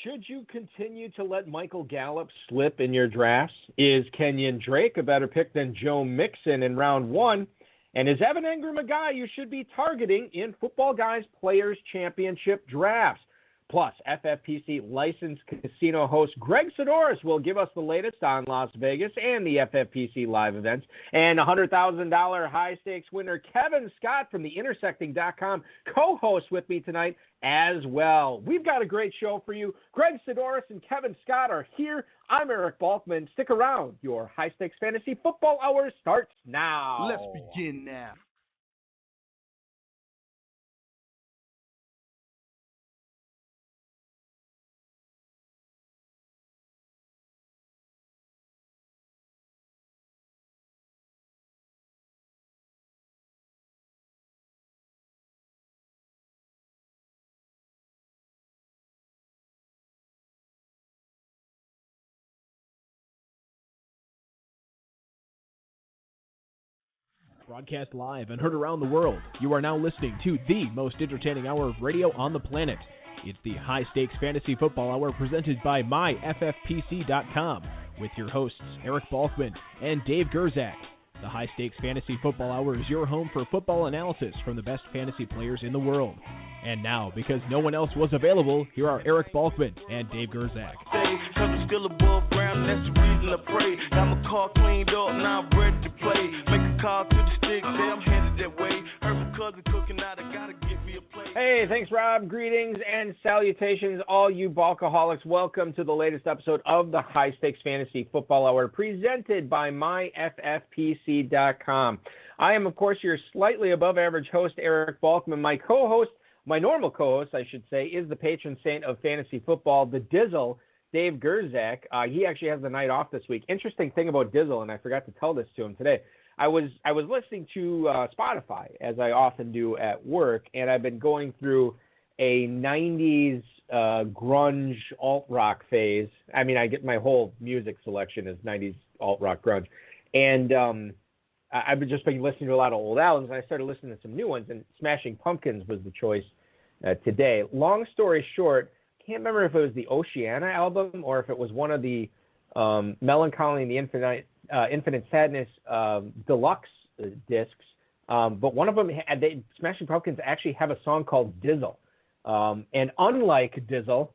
Should you continue to let Michael Gallup slip in your drafts? Is Kenyon Drake a better pick than Joe Mixon in round one? And is Evan Engram a guy you should be targeting in Football Guys Players Championship drafts? Plus, FFPC licensed casino host Greg Sidoris will give us the latest on Las Vegas and the FFPC live events. And $100,000 high-stakes winner Kevin Scott from the Intersecting.com co-hosts with me tonight as well. We've got a great show for you. Greg Sidoris and Kevin Scott are here. I'm Eric Balkman. Stick around. Your high-stakes fantasy football hour starts now. Let's begin now. Broadcast live and heard around the world, you are now listening to the most entertaining hour of radio on the planet. It's the High Stakes Fantasy Football Hour presented by MyFFPC.com with your hosts Eric Balkman and Dave Gerzak. The High Stakes Fantasy Football Hour is your home for football analysis from the best fantasy players in the world. And now, because no one else was available, here are Eric Balkman and Dave Gerzak. Still above ground, that's the reason I pray. Got my car cleaned up, now I'm ready to play. Make a call to the stick, say I'm headed that way. Heard my cousin cooking out, I gotta get me a plate. Hey, thanks, Rob. Greetings and salutations, all you Balkaholics. Welcome to the latest episode of the High Stakes Fantasy Football Hour, presented by MyFFPC.com. I am, of course, your slightly above average host, Eric Balkman. My co-host, my normal co-host, I should say, is the patron saint of fantasy football, the Dizzle, Dave Gerzak. He actually has the night off this week. Interesting thing about Dizzle, and I forgot to tell this to him today. I was listening to Spotify, as I often do at work, and I've been going through a 90s grunge alt-rock phase. I mean, I get my whole music selection is 90s alt-rock grunge. And I've just been listening to a lot of old albums, and I started listening to some new ones, and Smashing Pumpkins was the choice today. Long story short, can't remember if it was the Oceana album or if it was one of the Melancholy and the Infinite Sadness deluxe discs. But one of them, Smashing Pumpkins actually have a song called Dizzle. And unlike Dizzle,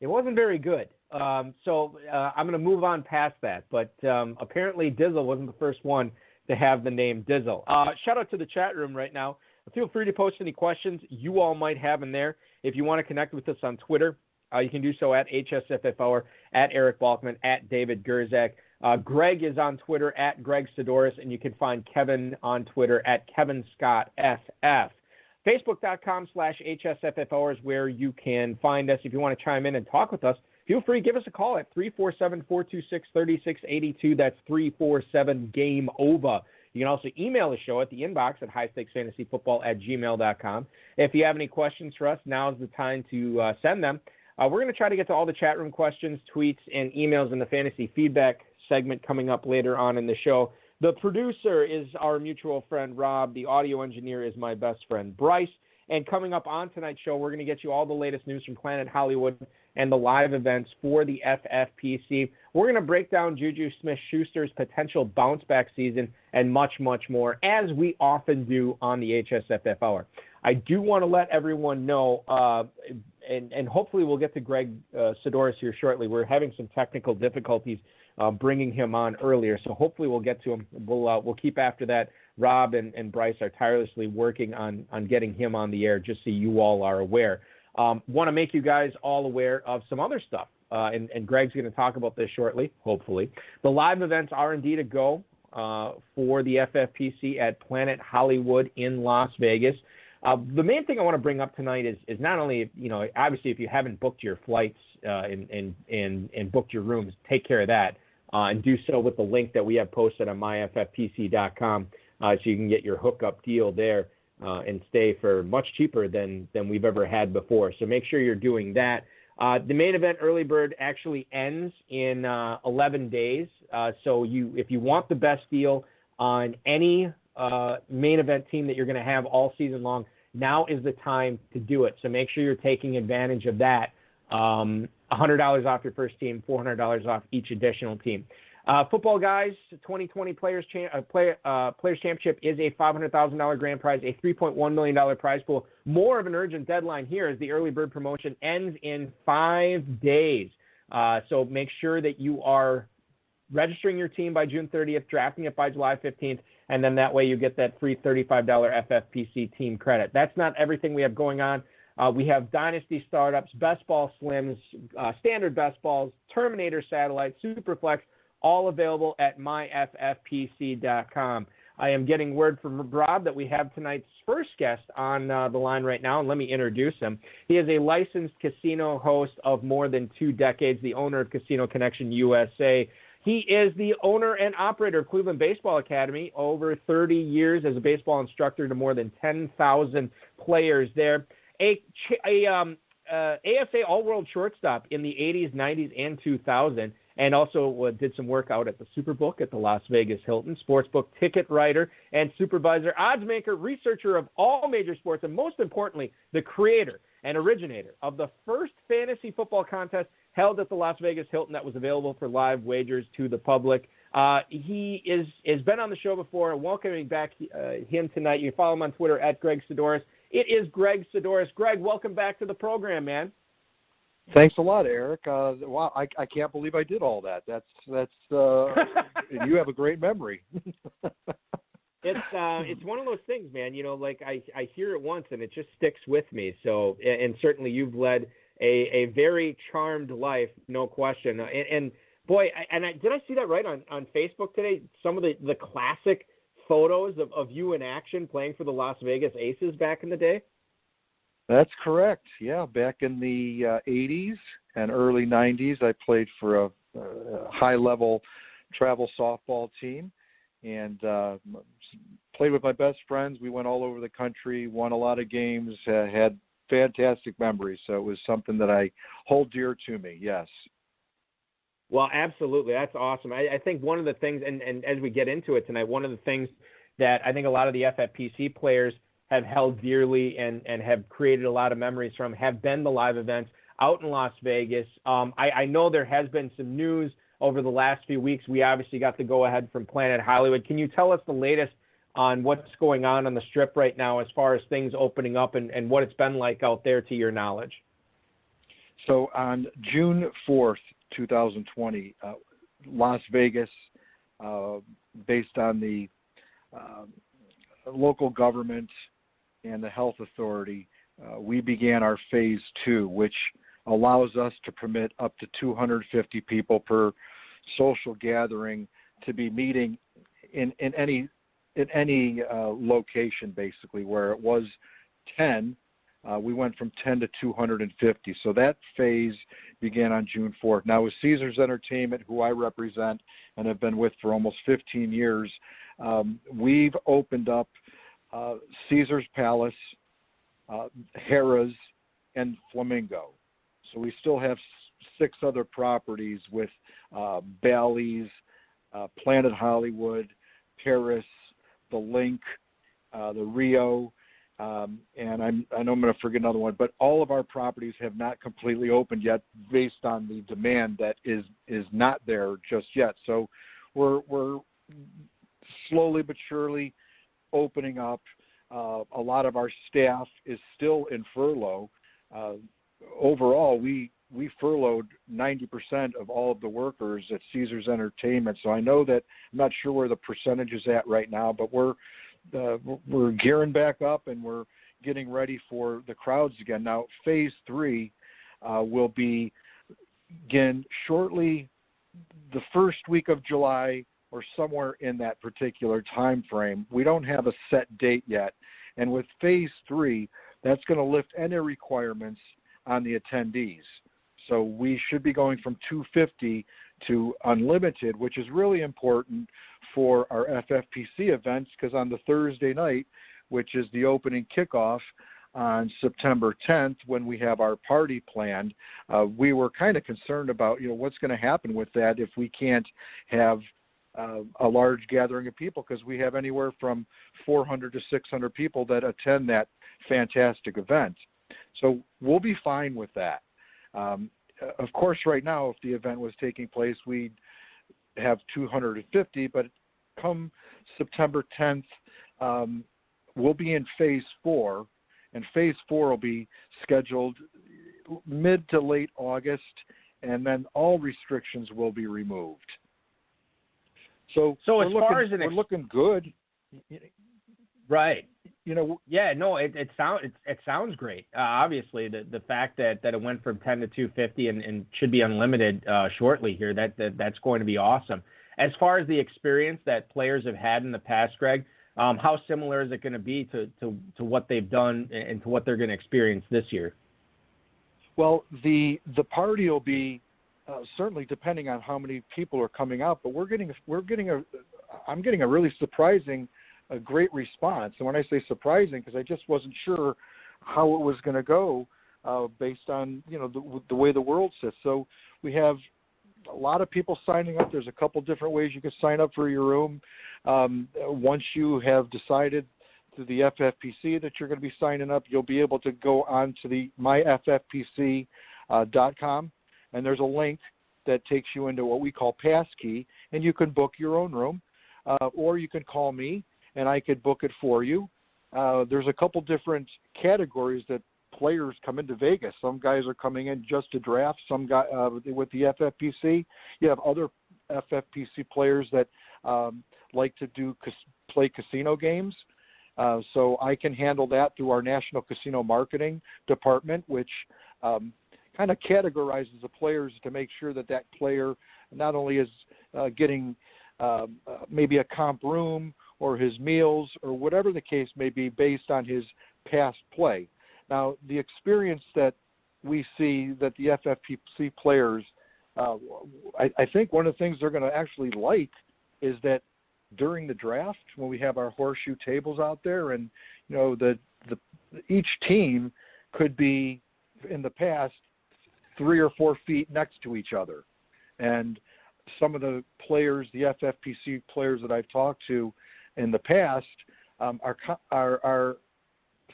it wasn't very good. So I'm going to move on past that. But apparently Dizzle wasn't the first one to have the name Dizzle. Shout out to the chat room right now. Feel free to post any questions you all might have in there. If you want to connect with us on Twitter, you can do so at HSFF Hour, at Eric Balkman, at David Gerzak. Greg is on Twitter at Greg Sidoris, and you can find Kevin on Twitter at Kevin Scott FF. Facebook.com/HSFF Hour is where you can find us. If you want to chime in and talk with us, feel free to give us a call at 347-426-3682. That's 347-GAME-OVA. You can also email the show at the inbox at highstakesfantasyfootball@gmail.com. If you have any questions for us, now's the time to send them. We're going to try to get to all the chat room questions, tweets, and emails in the fantasy feedback segment coming up later on in the show. The producer is our mutual friend, Rob. The audio engineer is my best friend, Bryce. And coming up on tonight's show, we're going to get you all the latest news from Planet Hollywood and the live events for the FFPC. We're going to break down Juju Smith-Schuster's potential bounce-back season and much, much more, as we often do on the HSFF Hour. I do want to let everyone know, and hopefully we'll get to Greg Sidoris here shortly. We're having some technical difficulties bringing him on earlier, so hopefully we'll get to him. We'll keep after that. Rob and Bryce are tirelessly working on getting him on the air, just so you all are aware. Want to make you guys all aware of some other stuff, and Greg's going to talk about this shortly, hopefully. The live events are indeed a go for the FFPC at Planet Hollywood in Las Vegas. The main thing I want to bring up tonight is not only, obviously if you haven't booked your flights and booked your rooms, take care of that and do so with the link that we have posted on myffpc.com so you can get your hookup deal there and stay for much cheaper than we've ever had before. So make sure you're doing that. The main event early bird actually ends in 11 days. So if you want the best deal on any main event team that you're going to have all season long, now is the time to do it. So make sure you're taking advantage of that. $100 off your first team, $400 off each additional team. Football Guys 2020 Players Championship is a $500,000 grand prize, a $3.1 million prize pool. More of an urgent deadline here as the early bird promotion ends in 5 days. So make sure that you are registering your team by June 30th, drafting it by July 15th, and then that way you get that free $35 FFPC team credit. That's not everything we have going on. We have Dynasty Startups, Best Ball Slims, Standard Best Balls, Terminator Satellite, Superflex, all available at myffpc.com. I am getting word from Rob that we have tonight's first guest on the line right now, and let me introduce him. He is a licensed casino host of more than 2 decades, the owner of Casino Connection USA. He is the owner and operator of Cleveland Baseball Academy, over 30 years as a baseball instructor to more than 10,000 players there. ASA All-World shortstop in the 80s, 90s, and 2000, and also did some work out at the Superbook at the Las Vegas Hilton, sportsbook ticket writer and supervisor, odds maker, researcher of all major sports, and most importantly, the creator and originator of the first fantasy football contest held at the Las Vegas Hilton that was available for live wagers to the public. He has been on the show before. Welcoming back him tonight. You can follow him on Twitter at Greg Sidoris. It is Greg Sidoris. Greg, welcome back to the program, man. Thanks a lot, Eric. Wow, I can't believe I did all that. That's you have a great memory. It's one of those things, man. You know, like I hear it once and it just sticks with me. So, and certainly you've led a very charmed life, no question. And boy, did I see that right on Facebook today? Some of the classic photos of you in action playing for the Las Vegas Aces back in the day. That's correct. Yeah, back in the 80s and early 90s, I played for a high-level travel softball team and played with my best friends. We went all over the country, won a lot of games, had fantastic memories. So it was something that I hold dear to me, yes. Well, absolutely. That's awesome. I think one of the things, and as we get into it tonight, one of the things that I think a lot of the FFPC players have held dearly and have created a lot of memories from have been the live events out in Las Vegas. I know there has been some news over the last few weeks. We obviously got the go-ahead from Planet Hollywood. Can you tell us the latest on what's going on the Strip right now as far as things opening up and what it's been like out there to your knowledge? So on June 4th, 2020, Las Vegas, based on the local government and the health authority, we began our phase 2, which allows us to permit up to 250 people per social gathering to be meeting in any location, basically. Where it was 10, we went from 10 to 250. So that phase began on June 4th. Now with Caesars Entertainment, who I represent and have been with for almost 15 years, we've opened up Caesars Palace, Harrah's, and Flamingo. So we still have 6 other properties with Bally's, Planet Hollywood, Paris, the Link, the Rio, and I know I'm going to forget another one, but all of our properties have not completely opened yet based on the demand that is not there just yet. So we're slowly but surely opening up. A lot of our staff is still in furlough. Overall, we furloughed 90% of all of the workers at Caesars Entertainment. So I know that I'm not sure where the percentage is at right now, but we're gearing back up and we're getting ready for the crowds again. Now, phase 3 will begin shortly the first week of July or somewhere in that particular time frame. We don't have a set date yet. And with phase 3, that's going to lift any requirements on the attendees. So we should be going from 250 to unlimited, which is really important for our FFPC events, because on the Thursday night, which is the opening kickoff on September 10th, when we have our party planned, we were kind of concerned about, what's going to happen with that if we can't have a large gathering of people, because we have anywhere from 400 to 600 people that attend that fantastic event. So we'll be fine with that. of course, right now, if the event was taking place, we'd have 250, but come September 10th, we'll be in phase 4, and phase 4 will be scheduled mid to late August, and then all restrictions will be removed. So as we're far as we're looking good. Right. Yeah, no, it sounds great. Obviously, the fact that it went from 10 to 250 and should be unlimited shortly here, that's going to be awesome. As far as the experience that players have had in the past, Greg, how similar is it going to be to what they've done and to what they're going to experience this year? Well, the party will be certainly depending on how many people are coming out, but I'm getting a really surprising, a great response. And when I say surprising, because I just wasn't sure how it was going to go based on the way the world sits. So we have a lot of people signing up. There's a couple different ways you can sign up for your room. Once you have decided through the FFPC that you're going to be signing up, you'll be able to go on to the myffpc.com, and there's a link that takes you into what we call Passkey, and you can book your own room, or you can call me, and I could book it for you. There's a couple different categories that players come into Vegas. Some guys are coming in just to draft. Some guy with the FFPC. You have other FFPC players that like to play casino games. So I can handle that through our National Casino Marketing Department, which kind of categorizes the players to make sure that player not only is getting maybe a comp room or his meals or whatever the case may be based on his past play. Now, the experience that we see that the FFPC players, I think one of the things they're going to actually like is that during the draft, when we have our horseshoe tables out there, and each team could be in the past 3 or 4 feet next to each other, and some of the players, the FFPC players that I've talked to in the past, are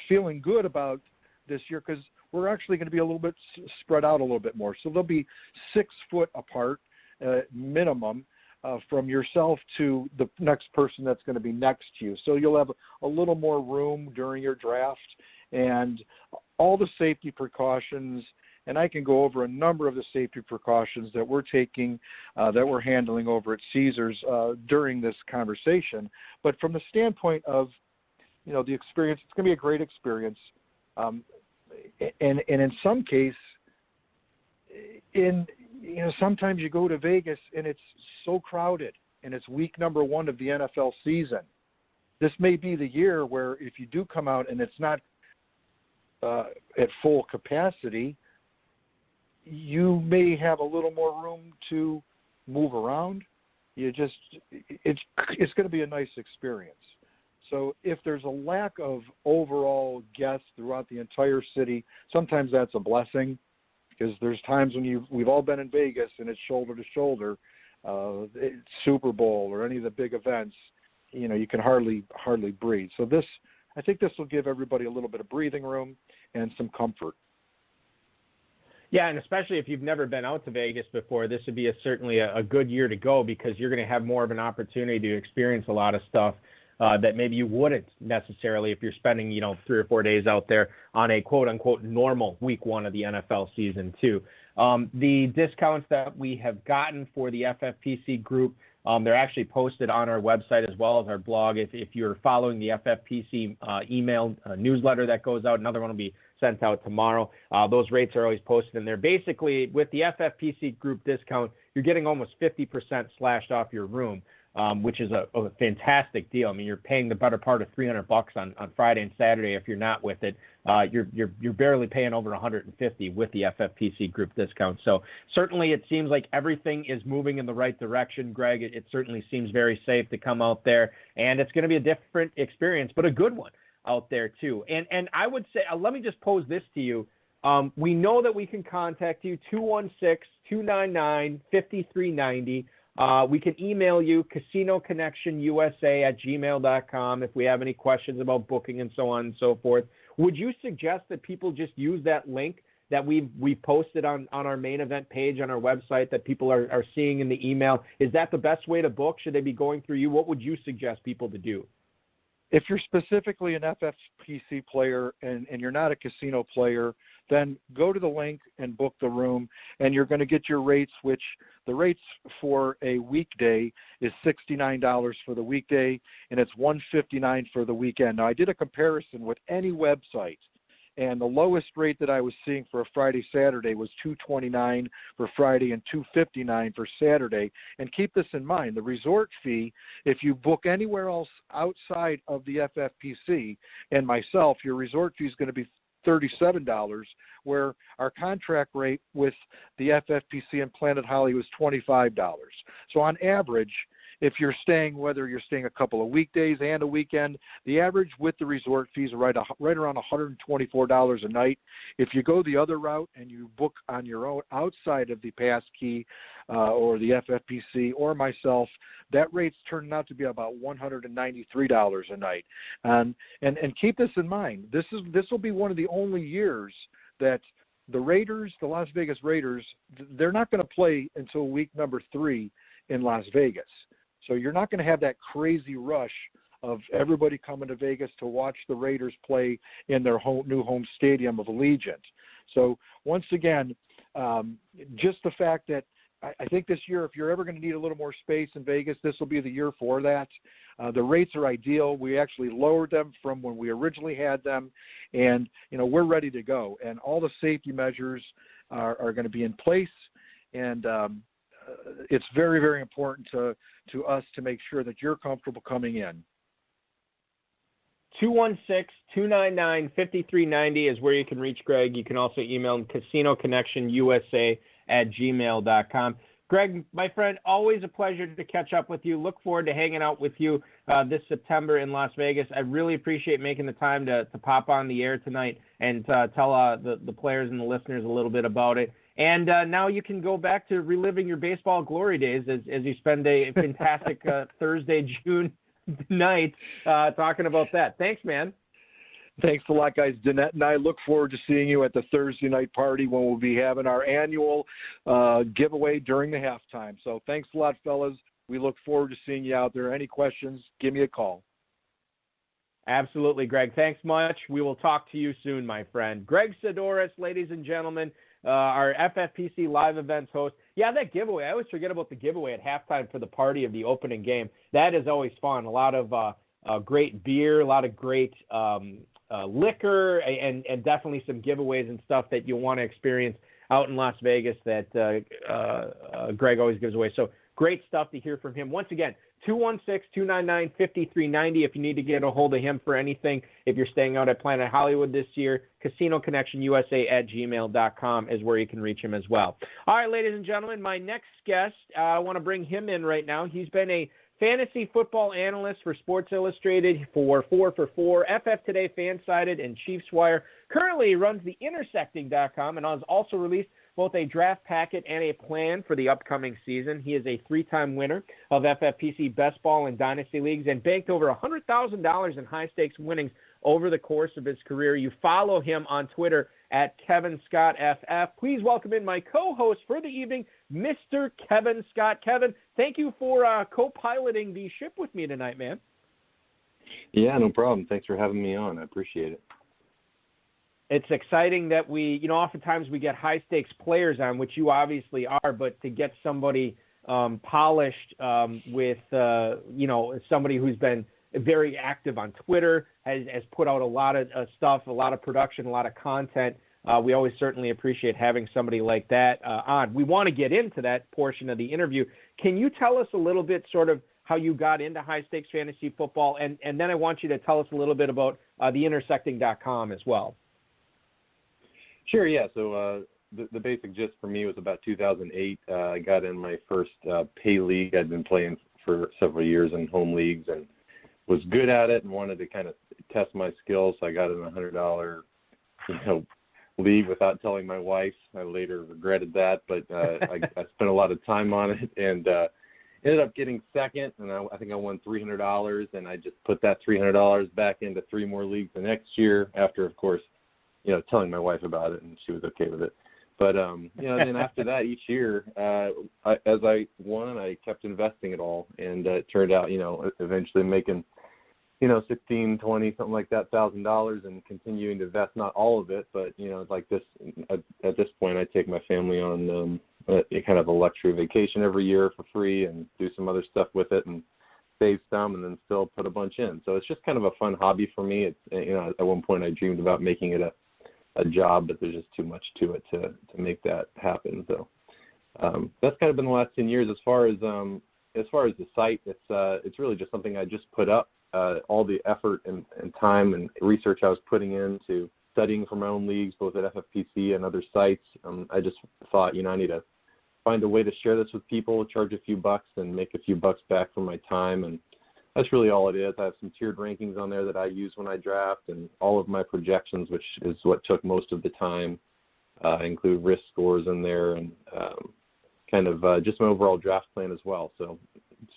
feeling good about this year because we're actually going to be a little bit spread out a little bit more. So they'll be 6 foot apart minimum from yourself to the next person that's going to be next to you. So you'll have a little more room during your draft and all the safety precautions. And I can go over a number of the safety precautions that we're taking, that we're handling over at Caesars during this conversation. But from the standpoint of, the experience, it's going to be a great experience. And in some case, sometimes you go to Vegas and it's so crowded and it's week number 1 of the NFL season. This may be the year where if you do come out and it's not at full capacity, you may have a little more room to move around. It's going to be a nice experience. So if there's a lack of overall guests throughout the entire city, sometimes that's a blessing, because there's times when we've all been in Vegas and it's shoulder to shoulder, Super Bowl or any of the big events, you can hardly breathe. So I think this will give everybody a little bit of breathing room and some comfort. Yeah, and especially if you've never been out to Vegas before, this would be certainly a good year to go, because you're going to have more of an opportunity to experience a lot of stuff that maybe you wouldn't necessarily if you're spending, 3 or 4 days out there on a quote-unquote normal week 1 of the NFL season too. The discounts that we have gotten for the FFPC group, they're actually posted on our website as well as our blog. If you're following the FFPC email newsletter that goes out, another one will be sent out tomorrow. Those rates are always posted in there. Basically, with the FFPC group discount, you're getting almost 50% slashed off your room, which is a fantastic deal. I mean, you're paying the better part of $300 on Friday and Saturday. If you're not with it, you're barely paying over $150 with the FFPC group discount. So certainly it seems like everything is moving in the right direction, Greg. It certainly seems very safe to come out there, and it's going to be a different experience, but a good one out there too. And I would say, let me just pose this to you. We know that we can contact you, 216-299-5390. We can email you, casinoconnectionusa@gmail.com, if we have any questions about booking and so on and so forth. Would you suggest that people just use that link that we've posted on our main event page on our website that people are seeing in the email? Is that the best way to book? Should they be going through you? What would you suggest people to do? If you're specifically an FFPC player and you're not a casino player, then go to the link and book the room, and you're going to get your rates, which the rates for a weekday is $69 for the weekday, and it's $159 for the weekend. Now, I did a comparison with any website, and the lowest rate that I was seeing for a Friday, Saturday was $229 for Friday and $259 for Saturday. And keep this in mind, the resort fee, if you book anywhere else outside of the FFPC and myself, your resort fee is going to be $37, where our contract rate with the FFPC and Planet Holly was $25. So on average, if you're staying, whether you're staying a couple of weekdays and a weekend, the average with the resort fees are right around $124 a night. If you go the other route and you book on your own outside of the Passkey or the FFPC or myself, that rate's turning out to be about $193 a night. And keep this in mind. This will be one of the only years that the Raiders, the Las Vegas Raiders, they're not going to play until week number 3 in Las Vegas. So you're not going to have that crazy rush of everybody coming to Vegas to watch the Raiders play in their new home stadium of Allegiant. So once again, just the fact that I think this year, if you're ever going to need a little more space in Vegas, this will be the year for that. The rates are ideal. We actually lowered them from when we originally had them, and we're ready to go. And all the safety measures are going to be in place, and it's very, very important to us to make sure that you're comfortable coming in. 216-299-5390 is where you can reach Greg. You can also email him casinoconnectionusa@gmail.com. Greg, my friend, always a pleasure to catch up with you. Look forward to hanging out with you this September in Las Vegas. I really appreciate making the time to pop on the air tonight and tell the players and the listeners a little bit about it. And now you can go back to reliving your baseball glory days as you spend a fantastic Thursday, June night talking about that. Thanks, man. Thanks a lot, guys. Danette and I look forward to seeing you at the Thursday night party when we'll be having our annual giveaway during the halftime. So thanks a lot, fellas. We look forward to seeing you out there. Any questions, give me a call. Absolutely, Greg. Thanks much. We will talk to you soon, my friend. Greg Sidoris, ladies and gentlemen, our FFPC live events host. Yeah, that giveaway. I always forget about the giveaway at halftime for the party of the opening game. That is always fun. A lot of great beer, a lot of great liquor, and definitely some giveaways and stuff that you'll want to experience out in Las Vegas that Greg always gives away. So great stuff to hear from him. Once again, 216-299-5390 if you need to get a hold of him for anything. If you're staying out at Planet Hollywood this year, casinoconnectionusa@gmail.com is where you can reach him as well. All right, ladies and gentlemen, my next guest, I want to bring him in right now. He's been a fantasy football analyst for Sports Illustrated for 4for4, FF Today, Fansided, and Chiefs Wire. Currently, he runs the Intersecting.com and has also released both a draft packet and a plan for the upcoming season. He is a 3-time winner of FFPC Best Ball and Dynasty Leagues and banked over $100,000 in high-stakes winnings over the course of his career. You follow him on Twitter at Kevin Scott FF. Please welcome in my co-host for the evening, Mr. Kevin Scott. Kevin, thank you for co-piloting the ship with me tonight, man. Yeah, no problem. Thanks for having me on. I appreciate it. It's exciting that we, oftentimes we get high-stakes players on, which you obviously are, but to get somebody polished with, somebody who's been very active on Twitter, has put out a lot of stuff, a lot of production, a lot of content. We always certainly appreciate having somebody like that on. We want to get into that portion of the interview. Can you tell us a little bit sort of how you got into high-stakes fantasy football? And then I want you to tell us a little bit about the Intersecting.com as well. Sure, yeah. So the basic gist for me was about 2008. I got in my first pay league. I'd been playing for several years in home leagues and was good at it and wanted to kind of test my skills. So I got in a $100 league without telling my wife. I later regretted that, but I spent a lot of time on it and ended up getting second. And I think I won $300, and I just put that $300 back into 3 more leagues the next year after, of course, telling my wife about it, and she was okay with it. But, then after that, each year, as I won, I kept investing it all. And it turned out, eventually making, 16, 20, something like that, $1,000, and continuing to invest, not all of it, but, like this, at this point, I take my family on a kind of a luxury vacation every year for free and do some other stuff with it and save some and then still put a bunch in. So it's just kind of a fun hobby for me. It's, at one point I dreamed about making it a job, but there's just too much to it to make that happen. So that's kind of been the last 10 years. As far as the site, it's really just something I just put up. All the effort and time and research I was putting into studying for my own leagues, both at FFPC and other sites. I just thought, I need to find a way to share this with people, charge a few bucks and make a few bucks back for my time. And that's really all it is. I have some tiered rankings on there that I use when I draft, and all of my projections, which is what took most of the time, include risk scores in there and kind of just my overall draft plan as well. So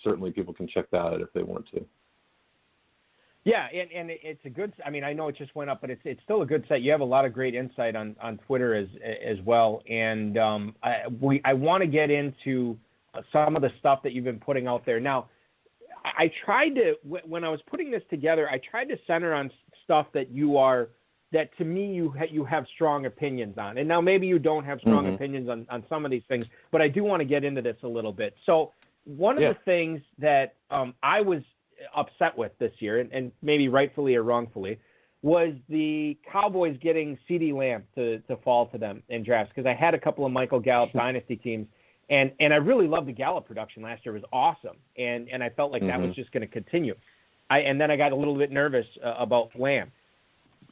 certainly people can check that out if they want to. Yeah, and it's a good. I mean, I know it just went up, but it's still a good site. You have a lot of great insight on Twitter as well, and I want to get into some of the stuff that you've been putting out there. Now, I tried to, when I was putting this together, I tried to center on stuff that to me you have strong opinions on. And now maybe you don't have strong opinions on some of these things, but I do want to get into this a little bit. So one of the things that I was upset with this year, and maybe rightfully or wrongfully, was the Cowboys getting CeeDee Lamb to fall to them in drafts, because I had a couple of Michael Gallup dynasty teams, and I really loved the Gallup production last year. It was awesome, and I felt like that was just going to continue. And then I got a little bit nervous about Lamb.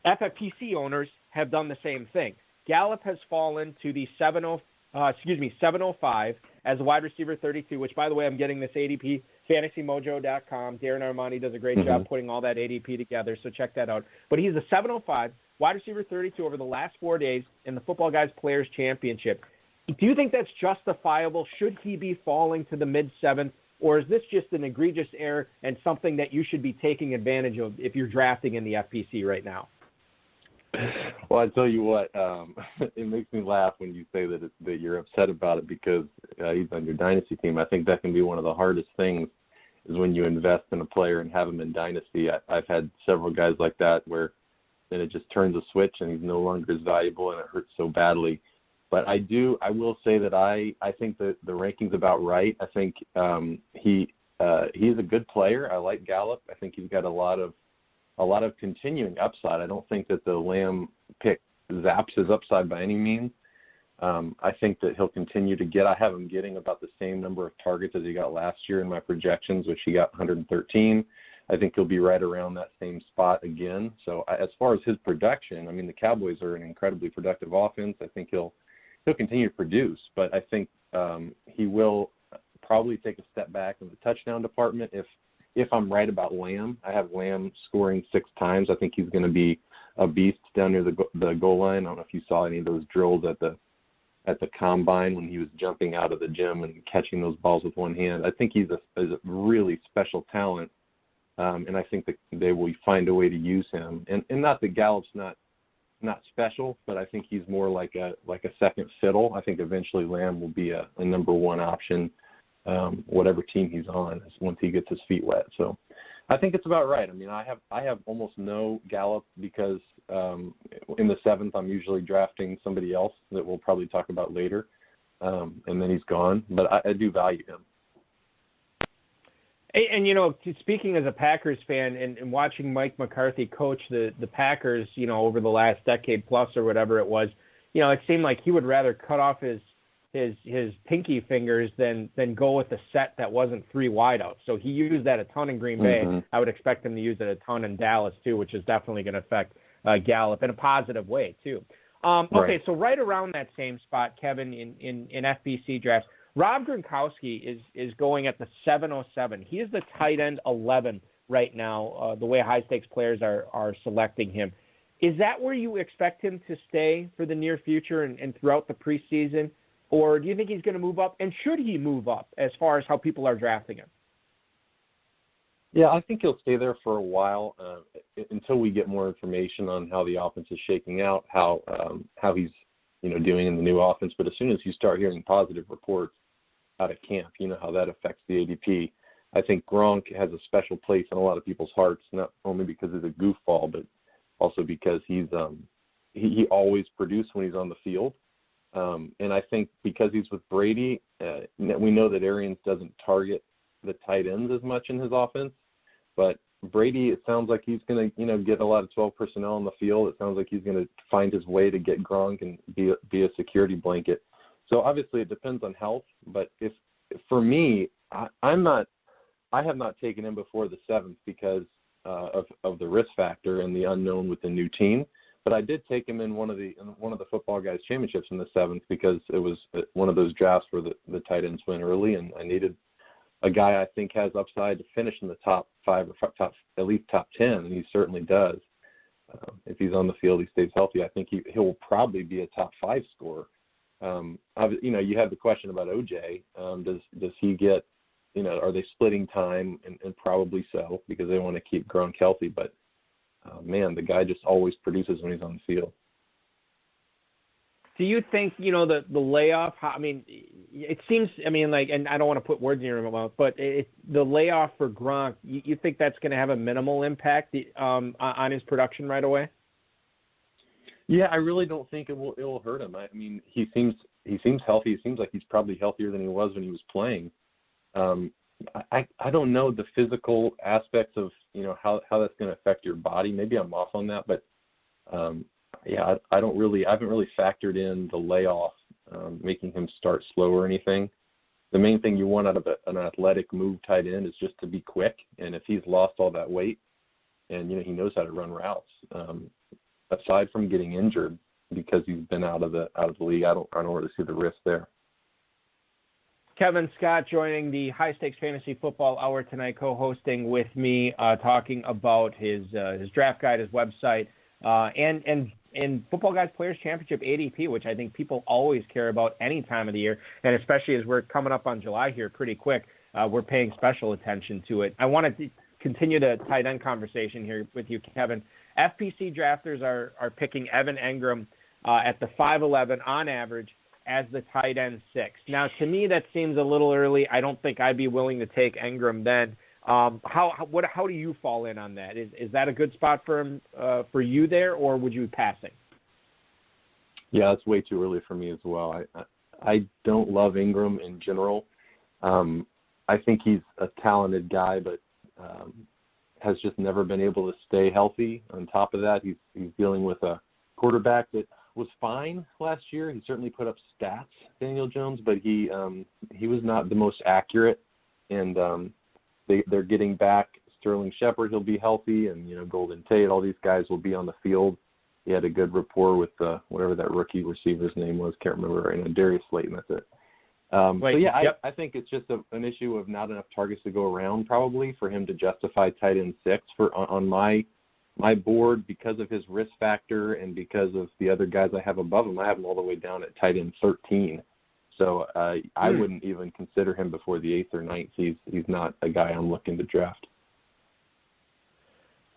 FFPC owners have done the same thing. Gallup has fallen to the 705 as a wide receiver 32, which, by the way, I'm getting this ADP, fantasymojo.com. Darren Armani does a great job putting all that ADP together, so check that out. But he's a 705, wide receiver 32 over the last 4 days in the Football Guys Players Championship. Do you think that's justifiable? Should he be falling to the mid-7th, or is this just an egregious error and something that you should be taking advantage of if you're drafting in the FPC right now? Well, I tell you what, it makes me laugh when you say that you're upset about it because he's on your dynasty team. I think that can be one of the hardest things is when you invest in a player and have him in dynasty. I've had several guys like that where then it just turns a switch and he's no longer as valuable and it hurts so badly. But I will say that I think that the ranking's about right. I think he's a good player. I like Gallup. I think he's got a lot of continuing upside. I don't think that the Lamb pick zaps his upside by any means. I think that he'll continue to I have him getting about the same number of targets as he got last year in my projections, which he got 113. I think he'll be right around that same spot again. So as far as his production, I mean, the Cowboys are an incredibly productive offense. I think he'll continue to produce, but I think he will probably take a step back in the touchdown department if I'm right about Lamb. I have Lamb scoring 6 times. I think he's going to be a beast down near the goal line. I don't know if you saw any of those drills at the combine when he was jumping out of the gym and catching those balls with one hand. I think he's a really special talent, and I think that they will find a way to use him. And not that Gallup's not special, but I think he's more like a second fiddle. I think eventually Lamb will be a number one option, whatever team he's on, once he gets his feet wet. So I think it's about right. I mean, I have almost no Gallup because in the 7th I'm usually drafting somebody else that we'll probably talk about later, and then he's gone. But I do value him. And, speaking as a Packers fan and watching Mike McCarthy coach the Packers, over the last decade plus or whatever it was, it seemed like he would rather cut off his pinky fingers than go with a set that wasn't 3 wideouts. So he used that a ton in Green Bay. I would expect him to use it a ton in Dallas too, which is definitely going to affect Gallup in a positive way too. Okay, so right around that same spot, Kevin, in FBC drafts, Rob Gronkowski is going at the 707. He is the tight end 11 right now, the way high-stakes players are selecting him. Is that where you expect him to stay for the near future and throughout the preseason? Or do you think he's going to move up? And should he move up as far as how people are drafting him? Yeah, I think he'll stay there for a while until we get more information on how the offense is shaking out, how he's doing in the new offense. But as soon as you start hearing positive reports out of camp, you know how that affects the ADP. I think Gronk has a special place in a lot of people's hearts, not only because he's a goofball, but also because he always produces when he's on the field. And I think because he's with Brady, we know that Arians doesn't target the tight ends as much in his offense. But Brady, it sounds like he's going to, get a lot of 12 personnel on the field. It sounds like he's going to find his way to get Gronk and be a security blanket. So obviously it depends on health. But if for me, I have not taken him before the 7th because of the risk factor and the unknown with the new team. But I did take him in one of the Football Guys championships in the 7th because it was one of those drafts where the tight ends went early, and I needed a guy I think has upside to finish in the top 5 or at least top 10, and he certainly does. If he's on the field, he stays healthy. I think he'll probably be a top 5 scorer. You had the question about OJ. Does he get? Are they splitting time? And probably so because they want to keep Gronk healthy. But man, the guy just always produces when he's on the field. Do you think, the layoff, it seems, and I don't want to put words in your mouth, but the layoff for Gronk, you think that's going to have a minimal impact on his production right away? Yeah, I really don't think it will hurt him. He seems healthy. It seems like he's probably healthier than he was when he was playing. I don't know the physical aspects of, how that's going to affect your body. Maybe I'm off on that, but I haven't really factored in the layoff, making him start slow or anything. The main thing you want out of an athletic move tight end is just to be quick. And if he's lost all that weight and, he knows how to run routes, aside from getting injured because he's been out of the league, I don't really see the risk there. Kevin Scott joining the High Stakes Fantasy Football Hour tonight, co-hosting with me, talking about his draft guide, his website, and Football Guys Players Championship ADP, which I think people always care about any time of the year, and especially as we're coming up on July here pretty quick, we're paying special attention to it. I want to continue the tight end conversation here with you, Kevin. FPC drafters are picking Evan Engram at the 5'11" on average as the tight end 6. Now, to me, that seems a little early. I don't think I'd be willing to take Engram then. How do you fall in on that? Is that a good spot for him for you there, or would you be passing? Yeah, it's way too early for me as well. I don't love Engram in general. I think he's a talented guy, but has just never been able to stay healthy. On top of that, he's dealing with a quarterback that was fine last year. He certainly put up stats, Daniel Jones, but he was not the most accurate. And they're getting back Sterling Shepard. He'll be healthy, and Golden Tate. All these guys will be on the field. He had a good rapport with whatever that rookie receiver's name was. Can't remember right now. Darius Slayton. That's it. I think it's just an issue of not enough targets to go around, probably, for him to justify tight end 6 on my board because of his risk factor and because of the other guys I have above him. I have him all the way down at tight end 13. So I wouldn't even consider him before the 8th or 9th. He's not a guy I'm looking to draft.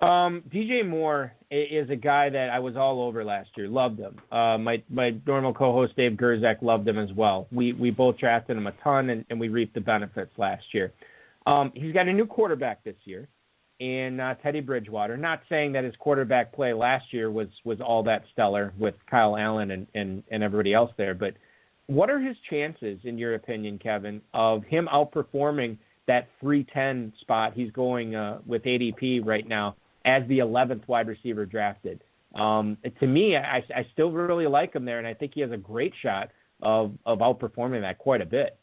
DJ Moore is a guy that I was all over last year. Loved him. My normal co-host Dave Gerzak loved him as well. We both drafted him a ton, and we reaped the benefits last year. He's got a new quarterback this year in Teddy Bridgewater. Not saying that his quarterback play last year was all that stellar with Kyle Allen and everybody else there, but what are his chances, in your opinion, Kevin, of him outperforming that 310 spot he's going with ADP right now as the 11th wide receiver drafted? To me, I still really like him there, and I think he has a great shot of outperforming that quite a bit.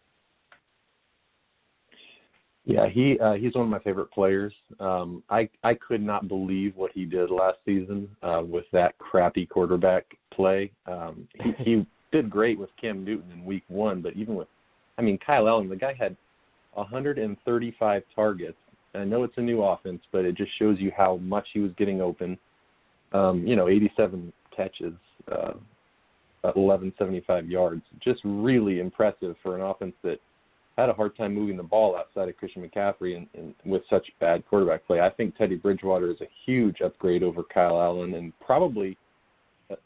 Yeah, he's one of my favorite players. I could not believe what he did last season with that crappy quarterback play. He did great with Cam Newton in week 1, but even with, Kyle Allen, the guy had 135 targets. I know it's a new offense, but it just shows you how much he was getting open. 87 catches, 1175 yards. Just really impressive for an offense that had a hard time moving the ball outside of Christian McCaffrey and with such bad quarterback play. I think Teddy Bridgewater is a huge upgrade over Kyle Allen and probably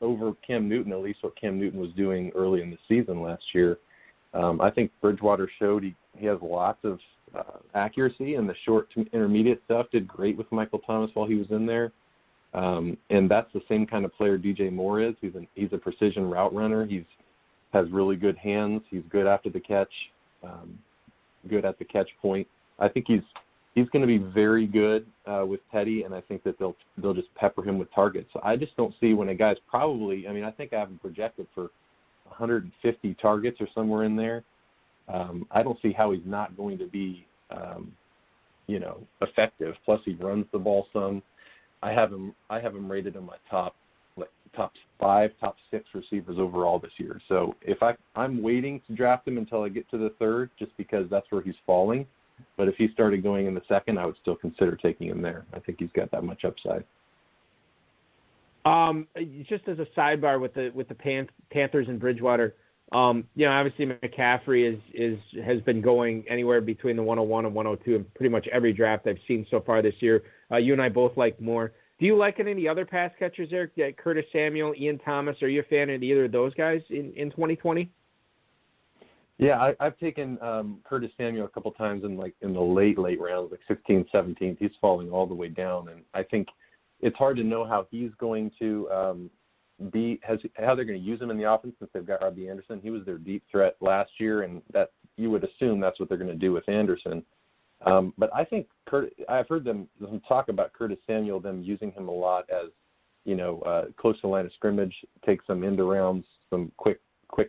over Cam Newton, at least what Cam Newton was doing early in the season last year. I think Bridgewater showed he has lots of accuracy in the short to intermediate stuff, did great with Michael Thomas while he was in there. And that's the same kind of player DJ Moore is. He's a precision route runner. Has really good hands. He's good after the catch, good at the catch point. I think he's going to be very good with Teddy, and I think that they'll just pepper him with targets. So I just don't see when a guy's probably, I mean, I think I have him projected for 150 targets or somewhere in there. I don't see how he's not going to be, effective. Plus, he runs the ball some. I have him rated in my top 5, top 6 receivers overall this year. So if I'm waiting to draft him until I get to the 3rd, just because that's where he's falling. But if he started going in the 2nd, I would still consider taking him there. I think he's got that much upside. Just as a sidebar with the Panthers and Bridgewater, obviously McCaffrey has been going anywhere between the 101 and 102 in pretty much every draft I've seen so far this year. You and I both like Moore. Do you like any of the other pass catchers there? Curtis Samuel, Ian Thomas, are you a fan of either of those guys in 2020? Yeah, I've taken Curtis Samuel a couple times in the late rounds, like 16th, 17th. He's falling all the way down, and I think it's hard to know how he's going to how they're going to use him in the offense since they've got Robbie Anderson. He was their deep threat last year, and that you would assume that's what they're going to do with Anderson. But I think I've heard them talk about Curtis Samuel, them using him a lot as, close to the line of scrimmage, take some end arounds, some quick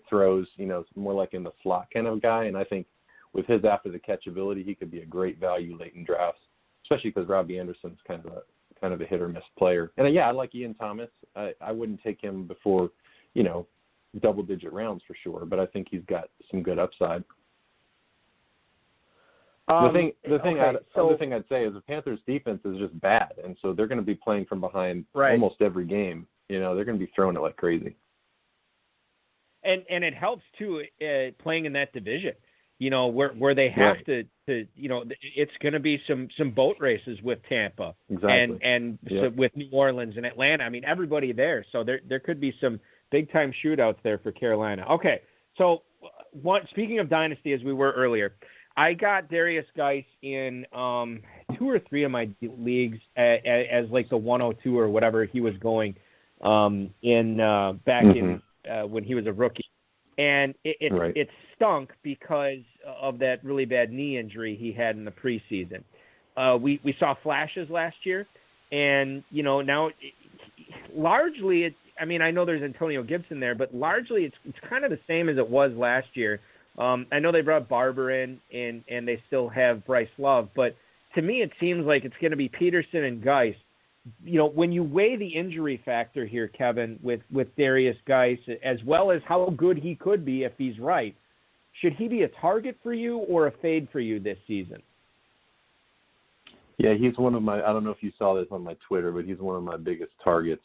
throws, more like in the slot kind of guy. And I think with his after the catch ability, he could be a great value late in drafts, especially because Robbie Anderson's kind of a hit or miss player. And I like Ian Thomas. I wouldn't take him before, double digit rounds for sure, but I think he's got some good upside. The other thing I'd say is the Panthers' defense is just bad, and so they're going to be playing from behind almost every game. They're going to be throwing it like crazy. And it helps too playing in that division. Where they have to it's going to be some boat races with Tampa and so with New Orleans and Atlanta. I mean, everybody there. So there could be some big time shootouts there for Carolina. Okay, so speaking of dynasty, as we were earlier. I got Darius Geis in 2 or 3 of my leagues as like the 102 or whatever he was going back in when he was a rookie, and it stunk because of that really bad knee injury he had in the preseason. We saw flashes last year, and now largely I know there's Antonio Gibson there, but largely it's kind of the same as it was last year. I know they brought Barber in, and they still have Bryce Love, but to me it seems like it's going to be Peterson and Geis. When you weigh the injury factor here, Kevin, with Darius Geis, as well as how good he could be if he's right, should he be a target for you or a fade for you this season? Yeah, he's one of my – I don't know if you saw this on my Twitter, but he's one of my biggest targets.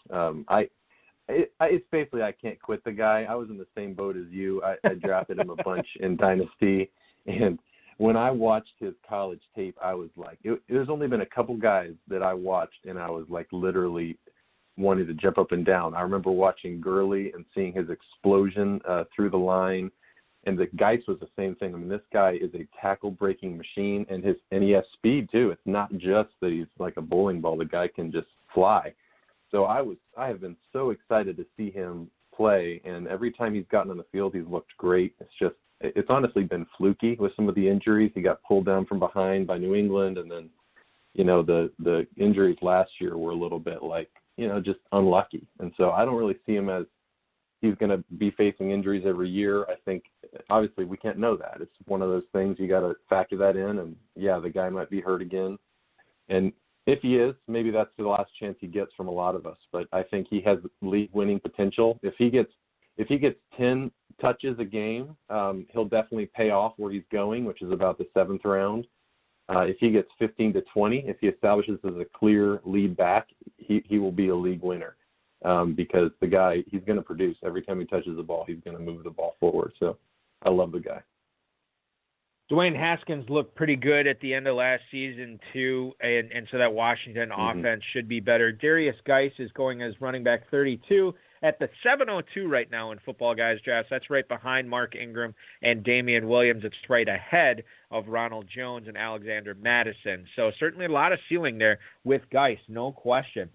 It's basically I can't quit the guy. I was in the same boat as you. I drafted him a bunch in Dynasty, and when I watched his college tape, I was like, there's only been a couple guys that I watched, and I was like literally wanting to jump up and down. I remember watching Gurley and seeing his explosion through the line, and the Geis was the same thing. I mean, this guy is a tackle-breaking machine, and he has speed too. It's not just that he's like a bowling ball. The guy can just fly. So I have been so excited to see him play, and every time he's gotten on the field, he's looked great. It's honestly been fluky with some of the injuries. He got pulled down from behind by New England, and then, the injuries last year were a little bit like, just unlucky. And so I don't really see him as he's going to be facing injuries every year. I think, obviously, we can't know that. It's one of those things you got to factor that in, and, the guy might be hurt again. And if he is, maybe that's the last chance he gets from a lot of us. But I think he has league-winning potential. If he gets 10 touches a game, he'll definitely pay off where he's going, which is about the 7th round. If he gets 15 to 20, if he establishes as a clear lead back, he will be a league winner because the guy, he's going to produce. Every time he touches the ball, he's going to move the ball forward. So I love the guy. Dwayne Haskins looked pretty good at the end of last season, too, and so that Washington offense should be better. Darius Geis is going as running back 32 at the 702 right now in Football Guys Drafts. That's right behind Mark Ingram and Damian Williams. It's right ahead of Ronald Jones and Alexander Madison. So certainly a lot of ceiling there with Geis, no question.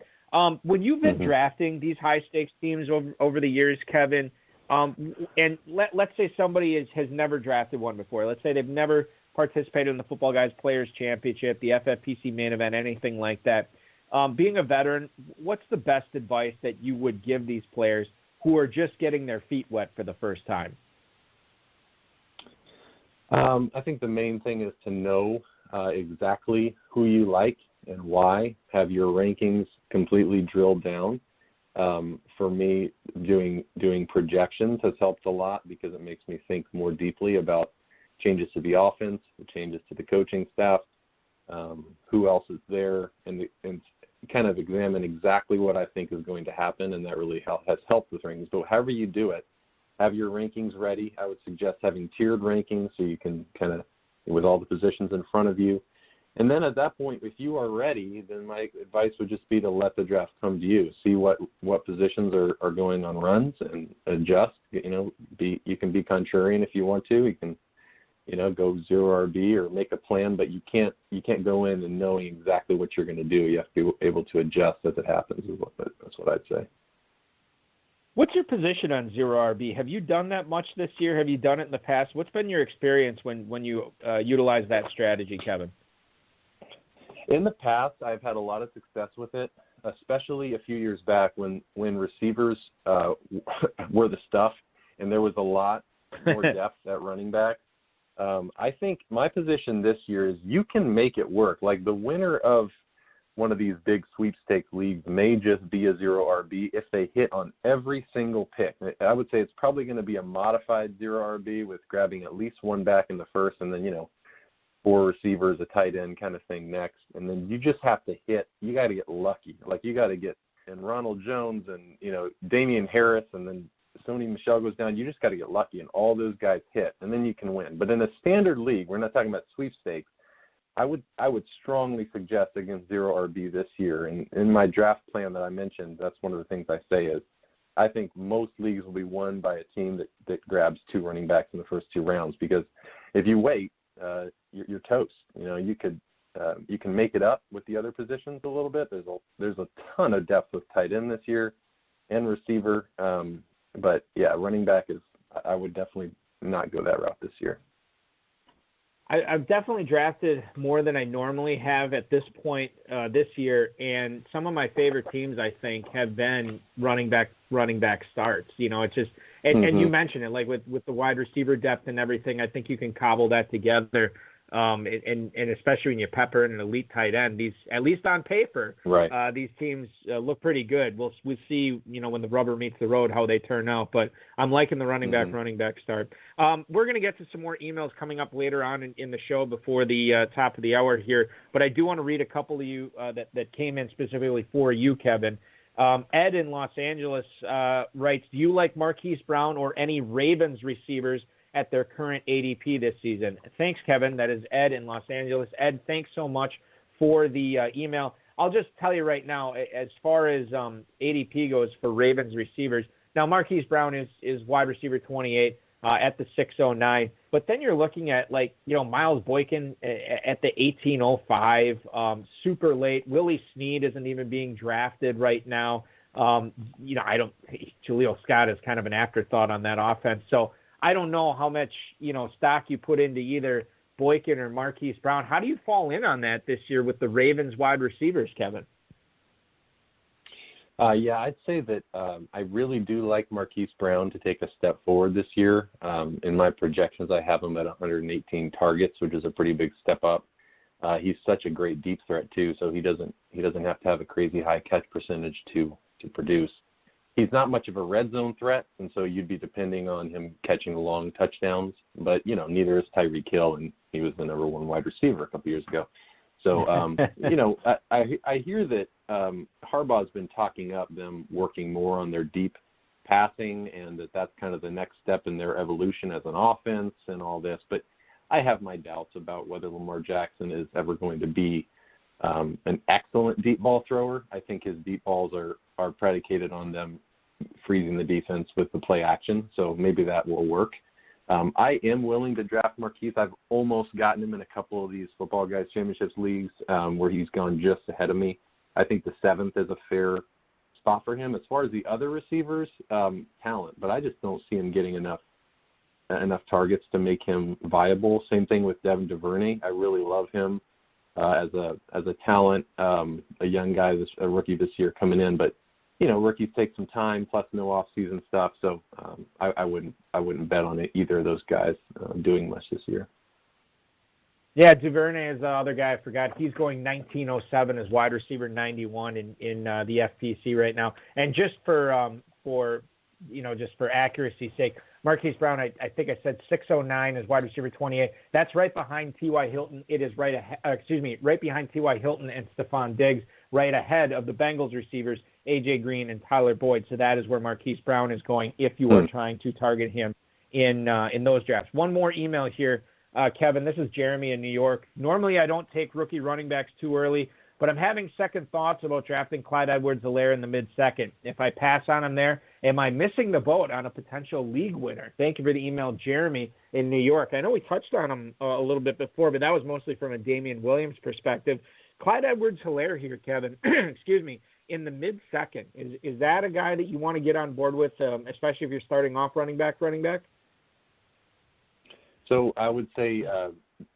When you've been drafting these high-stakes teams over the years, Kevin, and let's say somebody has never drafted one before. Let's say they've never participated in the Football Guys Players Championship, the FFPC main event, anything like that. Being a veteran, what's the best advice that you would give these players who are just getting their feet wet for the first time? I think the main thing is to know exactly who you like and why. Have your rankings completely drilled down. For me, doing projections has helped a lot because it makes me think more deeply about changes to the offense, the changes to the coaching staff, who else is there, and kind of examine exactly what I think is going to happen, and that really has helped with rankings. But however you do it, have your rankings ready. I would suggest having tiered rankings so you can kind of, with all the positions in front of you. And then at that point, if you are ready, then my advice would just be to let the draft come to you. See what positions are going on runs and adjust. You can be contrarian if you want to. You can, go 0 RB or make a plan, but you can't go in and knowing exactly what you're going to do. You have to be able to adjust as it happens. That's what I'd say. What's your position on 0 RB? Have you done that much this year? Have you done it in the past? What's been your experience when you utilize that strategy, Kevin? In the past, I've had a lot of success with it, especially a few years back when receivers were the stuff and there was a lot more depth at running back. I think my position this year is you can make it work. Like the winner of one of these big sweepstakes leagues may just be a 0 RB if they hit on every single pick. I would say it's probably going to be a modified 0 RB with grabbing at least one back in the first and then, 4 receivers, a tight end kind of thing next. And then you just have to hit. You got to get lucky. Like you got to get and Ronald Jones and, Damian Harris and then Sony Michel goes down. You just got to get lucky and all those guys hit and then you can win. But in a standard league, we're not talking about sweepstakes. I would strongly suggest against 0 RB this year. And in my draft plan that I mentioned, that's one of the things I say is I think most leagues will be won by a team that grabs 2 running backs in the first 2 rounds because if you wait, you're toast. You can make it up with the other positions a little bit. There's a ton of depth with tight end this year and receiver. But yeah, running back I would definitely not go that route this year. I've definitely drafted more than I normally have at this point this year, and some of my favorite teams I think have been running back starts. It's just and you mentioned it, like with the wide receiver depth and everything. I think you can cobble that together, and especially when you pepper in an elite tight end. These, at least on paper, right. These teams look pretty good. We'll see, when the rubber meets the road, how they turn out. But I'm liking the running back start. We're going to get to some more emails coming up later on in the show before the top of the hour here. But I do want to read a couple of you that came in specifically for you, Kevin. Ed in Los Angeles writes, do you like Marquise Brown or any Ravens receivers at their current ADP this season? Thanks, Kevin. That is Ed in Los Angeles. Ed, thanks so much for the email. I'll just tell you right now, as far as ADP goes for Ravens receivers, now Marquise Brown is wide receiver 28 at the 609, but then you're looking at Miles Boykin at the 1805, super late. Willie Snead isn't even being drafted right now. Jaleel Scott is kind of an afterthought on that offense. So I don't know how much, stock you put into either Boykin or Marquise Brown. How do you fall in on that this year with the Ravens wide receivers, Kevin? Yeah, I'd say that I really do like Marquise Brown to take a step forward this year. In my projections, I have him at 118 targets, which is a pretty big step up. He's such a great deep threat too, so he doesn't have to have a crazy high catch percentage to produce. He's not much of a red zone threat, and so you'd be depending on him catching long touchdowns. But neither is Tyreek Hill, and he was the number 1 wide receiver a couple years ago. So I hear that Harbaugh's been talking up them working more on their deep passing, and that's kind of the next step in their evolution as an offense and all this. But I have my doubts about whether Lamar Jackson is ever going to be an excellent deep ball thrower. I think his deep balls are predicated on them freezing the defense with the play action, so maybe that will work. I am willing to draft Marquise. I've almost gotten him in a couple of these Football Guys Championships leagues where he's gone just ahead of me. I think the 7th is a fair spot for him. As far as the other receivers, talent, but I just don't see him getting enough targets to make him viable. Same thing with Devin DuVernay. I really love him as a talent, a young guy, a rookie this year coming in, but rookies take some time, plus no off-season stuff, so I wouldn't bet on it, either of those guys doing much this year. Yeah, DuVernay is the other guy I forgot. He's going 1907 as wide receiver 91 in the FPC right now. And just for accuracy's sake, Marquise Brown, I think I said 609 as wide receiver 28. That's right behind T.Y. Hilton. It is right behind T.Y. Hilton and Stephon Diggs, right ahead of the Bengals receivers, A.J. Green and Tyler Boyd. So that is where Marquise Brown is going if you are trying to target him in those drafts. One more email here, Kevin. This is Jeremy in New York. Normally I don't take rookie running backs too early, but I'm having second thoughts about drafting Clyde Edwards-Helaire in the mid-second. If I pass on him there, am I missing the boat on a potential league winner? Thank you for the email, Jeremy in New York. I know we touched on him a little bit before, but that was mostly from a Damian Williams perspective. Clyde Edwards-Helaire here, Kevin, excuse me, in the mid-second. Is that a guy that you want to get on board with, especially if you're starting off running back? So I would say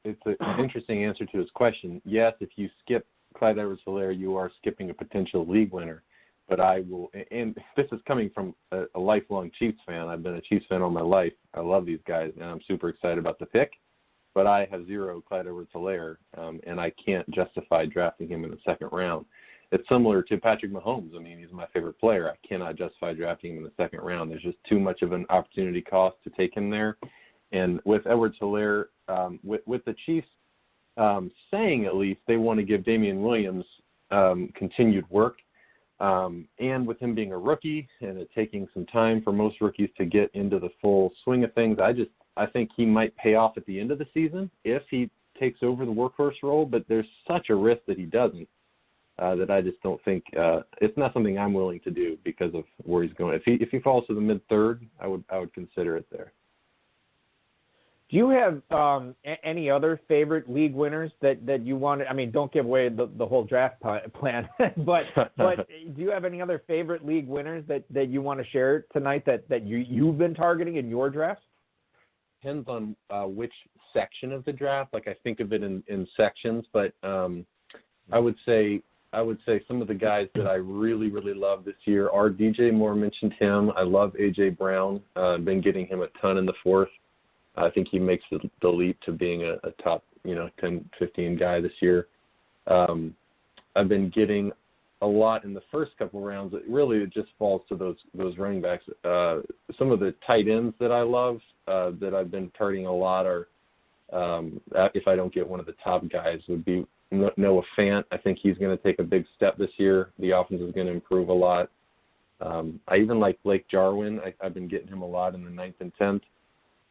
it's an interesting answer to his question. Yes, if you skip Clyde Edwards-Helaire, you are skipping a potential league winner. But I will, and this is coming from a lifelong Chiefs fan. I've been a Chiefs fan all my life. I love these guys, and I'm super excited about the pick. But I have zero Clyde Edwards-Helaire, and I can't justify drafting him in the second round. It's similar to Patrick Mahomes. I mean, he's my favorite player. I cannot justify drafting him in the second round. There's just too much of an opportunity cost to take him there. And with Edwards-Helaire, with the Chiefs saying at least they want to give Damian Williams continued work, and with him being a rookie and it taking some time for most rookies to get into the full swing of things, I think he might pay off at the end of the season if he takes over the workhorse role, but there's such a risk that he doesn't that I just don't think it's not something I'm willing to do because of where he's going. If he falls to the mid-third, I would consider it there. Do you have any other favorite league winners that you want to, I mean, don't give away the whole draft plan, but do you have any other favorite league winners that you want to share tonight that you've been targeting in your drafts? Depends on which section of the draft. Like, I think of it in sections, but I would say some of the guys that I really, really love this year are DJ Moore, mentioned him. I love A.J. Brown. Been getting him a ton in the fourth. I think he makes the leap to being a top, 10, 15 guy this year. I've been getting a lot in the first couple of rounds. It just falls to those running backs. Some of the tight ends that I love that I've been targeting a lot are, if I don't get one of the top guys, would be Noah Fant. I think he's going to take a big step this year. The offense is going to improve a lot. I even like Blake Jarwin. I've been getting him a lot in the 9th and 10th.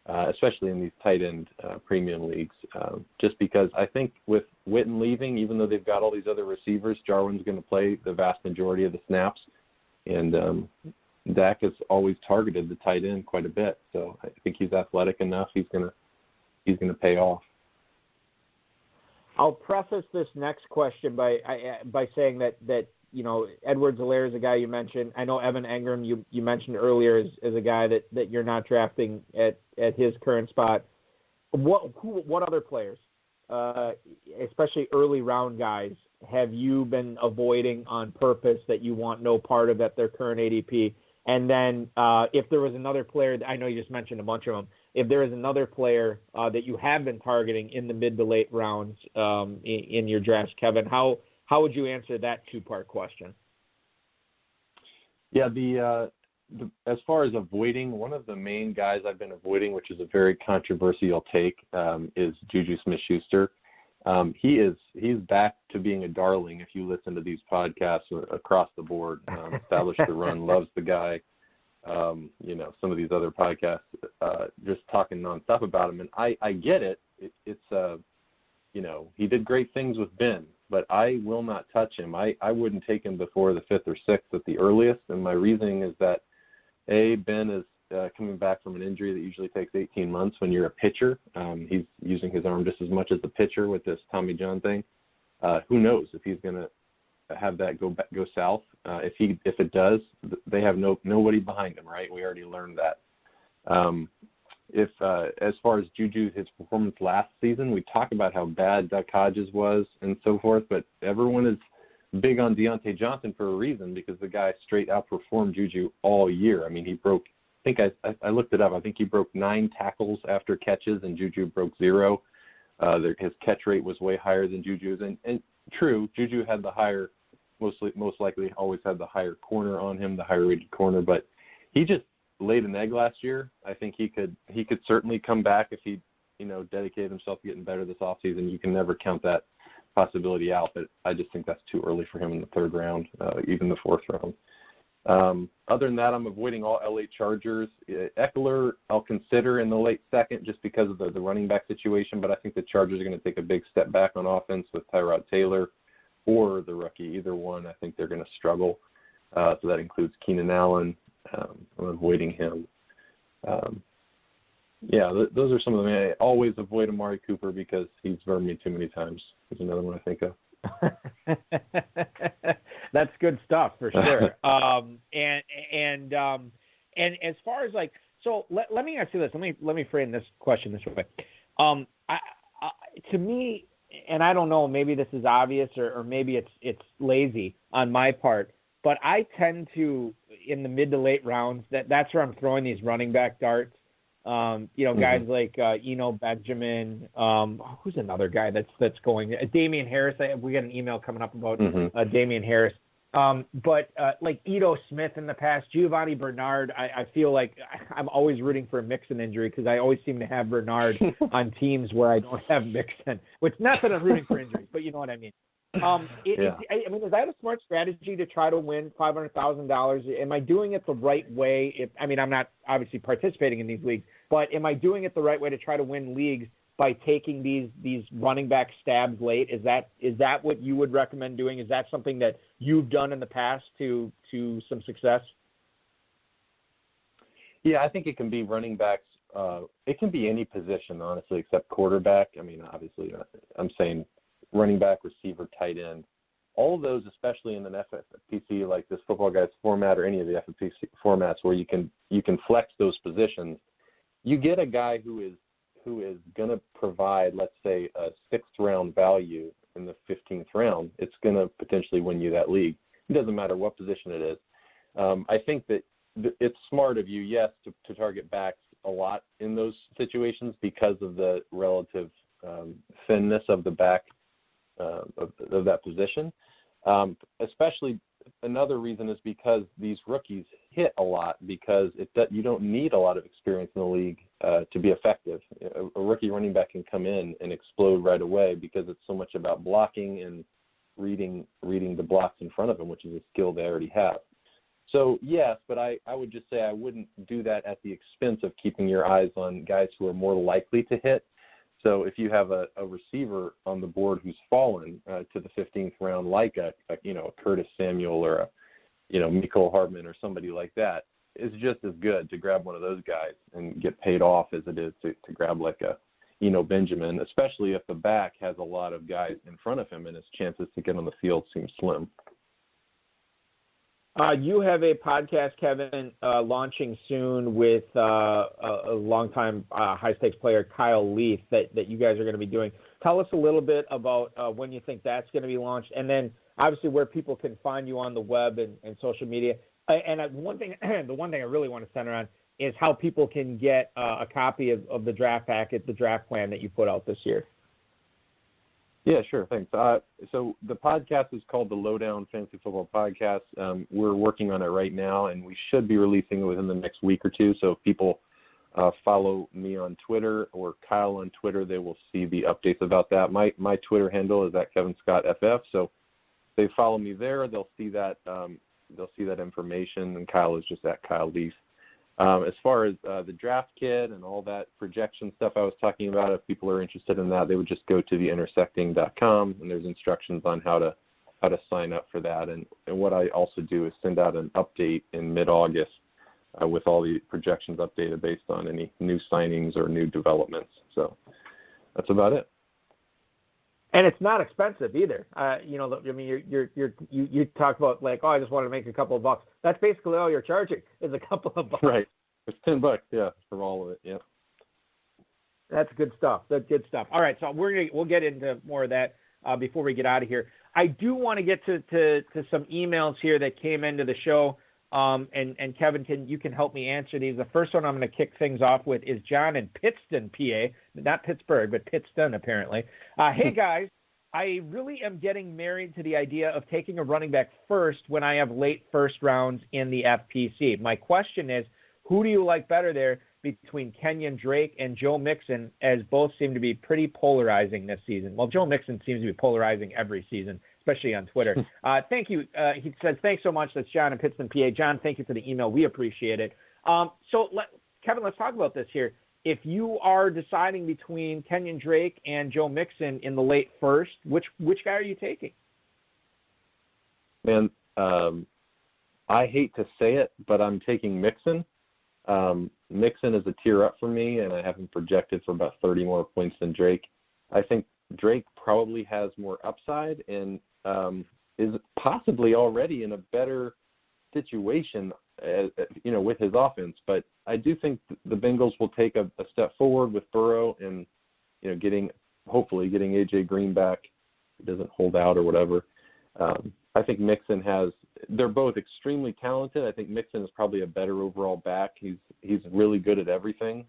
Especially in these tight end premium leagues, just because I think with Witten leaving, even though they've got all these other receivers, Jarwin's going to play the vast majority of the snaps, and Dak has always targeted the tight end quite a bit. So I think he's athletic enough. He's going to pay off. I'll preface this next question by saying that Edwards-Helaire is a guy you mentioned. I know Evan Engram you mentioned earlier is a guy that you're not drafting at his current spot. What other players, especially early round guys, have you been avoiding on purpose that you want no part of at their current ADP? And then if there was another player, I know you just mentioned a bunch of them, if there is another player that you have been targeting in the mid to late rounds in your drafts, Kevin, how would you answer that two-part question? Yeah, as far as avoiding, one of the main guys I've been avoiding, which is a very controversial take, is Juju Smith-Schuster. He's back to being a darling if you listen to these podcasts across the board. Established the Run loves the guy. Some of these other podcasts just talking nonstop about him, and I get it. it's he did great things with Ben, but I will not touch him. I wouldn't take him before the 5th or 6th at the earliest, and my reasoning is that, Ben is coming back from an injury that usually takes 18 months when you're a pitcher. He's using his arm just as much as the pitcher with this Tommy John thing. Who knows if he's going to have that go south? If it does, they have nobody behind him, right? We already learned that. As far as Juju, his performance last season, we talk about how bad Duck Hodges was and so forth, but everyone is big on Deontay Johnson for a reason, because the guy straight outperformed Juju all year. I mean, he broke, I think I looked it up, I think he broke 9 tackles after catches, and Juju broke 0. His catch rate was way higher than Juju's, and true, Juju had the higher, most likely always had the higher corner on him, the higher rated corner, but he just laid an egg last year. I think he could certainly come back if he, dedicated himself to getting better this offseason. You can never count that possibility out, but I just think that's too early for him in the 3rd round, even the 4th round. Other than that, I'm avoiding all LA Chargers. Eckler, I'll consider in the late 2nd just because of the running back situation, but I think the Chargers are going to take a big step back on offense with Tyrod Taylor or the rookie. Either one, I think they're going to struggle. So that includes Keenan Allen. I'm avoiding him. Those are some of them. I always avoid Amari Cooper because he's burned me too many times. There's another one I think of. That's good stuff for sure. And as far as so let me ask you this. Let me frame this question this way. To me, and I don't know, maybe this is obvious or maybe it's lazy on my part, but I tend to, in the mid to late rounds, that's where I'm throwing these running back darts. Guys like Eno Benjamin. Who's another guy that's going? Damian Harris. We got an email coming up about Damian Harris. But like Ito Smith in the past, Giovanni Bernard. I feel like I'm always rooting for a Mixon injury because I always seem to have Bernard on teams where I don't have Mixon. Which, not that I'm rooting for injuries, but you know what I mean. Is that a smart strategy to try to win $500,000? Am I doing it the right way? I'm not obviously participating in these leagues, but am I doing it the right way to try to win leagues by taking these running back stabs late? Is that what you would recommend doing? Is that something that you've done in the past to some success? Yeah, I think it can be running backs. It can be any position, honestly, except quarterback. Obviously, I'm saying running back, receiver, tight end. All of those, especially in an FFPC like this Football Guys format or any of the FFPC formats where you can flex those positions, you get a guy who is going to provide, let's say, a 6th round value in the 15th round. It's going to potentially win you that league. It doesn't matter what position it is. I think that it's smart of you, yes, to target backs a lot in those situations because of the relative thinness of the back of that position. Especially another reason is because these rookies hit a lot because you don't need a lot of experience in the league to be effective. A rookie running back can come in and explode right away because it's so much about blocking and reading the blocks in front of them, which is a skill they already have. So, yes, but I would just say I wouldn't do that at the expense of keeping your eyes on guys who are more likely to hit. So if you have a receiver on the board who's fallen to the 15th round, like a Curtis Samuel or a Mecole Hardman or somebody like that, it's just as good to grab one of those guys and get paid off as it is to grab like a Benjamin, especially if the back has a lot of guys in front of him and his chances to get on the field seem slim. You have a podcast, Kevin, launching soon with a longtime high-stakes player, Kyle Leaf, that you guys are going to be doing. Tell us a little bit about when you think that's going to be launched, and then obviously where people can find you on the web and social media. And the one thing I really want to center on is how people can get a copy of the draft packet, the draft plan that you put out this year. Yeah, sure. Thanks. So the podcast is called the Lowdown Fantasy Football Podcast. We're working on it right now, and we should be releasing it within the next week or two. So if people follow me on Twitter or Kyle on Twitter, they will see the updates about that. My Twitter handle is @KevinScottFF. So if they follow me there, they'll see that information. And Kyle is just @KyleLeaf. As far as the draft kit and all that projection stuff I was talking about, if people are interested in that, they would just go to the intersecting.com, and there's instructions on how to sign up for that. And what I also do is send out an update in mid-August with all the projections updated based on any new signings or new developments. So that's about it. And it's not expensive either. You talk about like, I just want to make a couple of bucks. That's basically all you're charging is a couple of bucks. Right. It's $10, yeah, for all of it. Yeah. That's good stuff. That's good stuff. All right, so we'll get into more of that before we get out of here. I do want to get to some emails here that came into the show. And Kevin, you can help me answer these. The first one I'm going to kick things off with is John in Pittston, PA. Not Pittsburgh, but Pittston, apparently. Hey, guys, I really am getting married to the idea of taking a running back first when I have late first rounds in the FPC. My question is, who do you like better there between Kenyon Drake and Joe Mixon, as both seem to be pretty polarizing this season? Well, Joe Mixon seems to be polarizing every season, especially on Twitter. Thank you. He says, thanks so much. That's John in Pittston, PA. John, thank you for the email. We appreciate it. Kevin, let's talk about this here. If you are deciding between Kenyon Drake and Joe Mixon in the late first, which guy are you taking? Man, I hate to say it, but I'm taking Mixon. Mixon is a tier up for me, and I have him projected for about 30 more points than Drake. I think Drake probably has more upside and is possibly already in a better situation, with his offense. But I do think the Bengals will take a step forward with Burrow and, hopefully getting A.J. Green back. He doesn't hold out or whatever. I think Mixon they're both extremely talented. I think Mixon is probably a better overall back. He's really good at everything.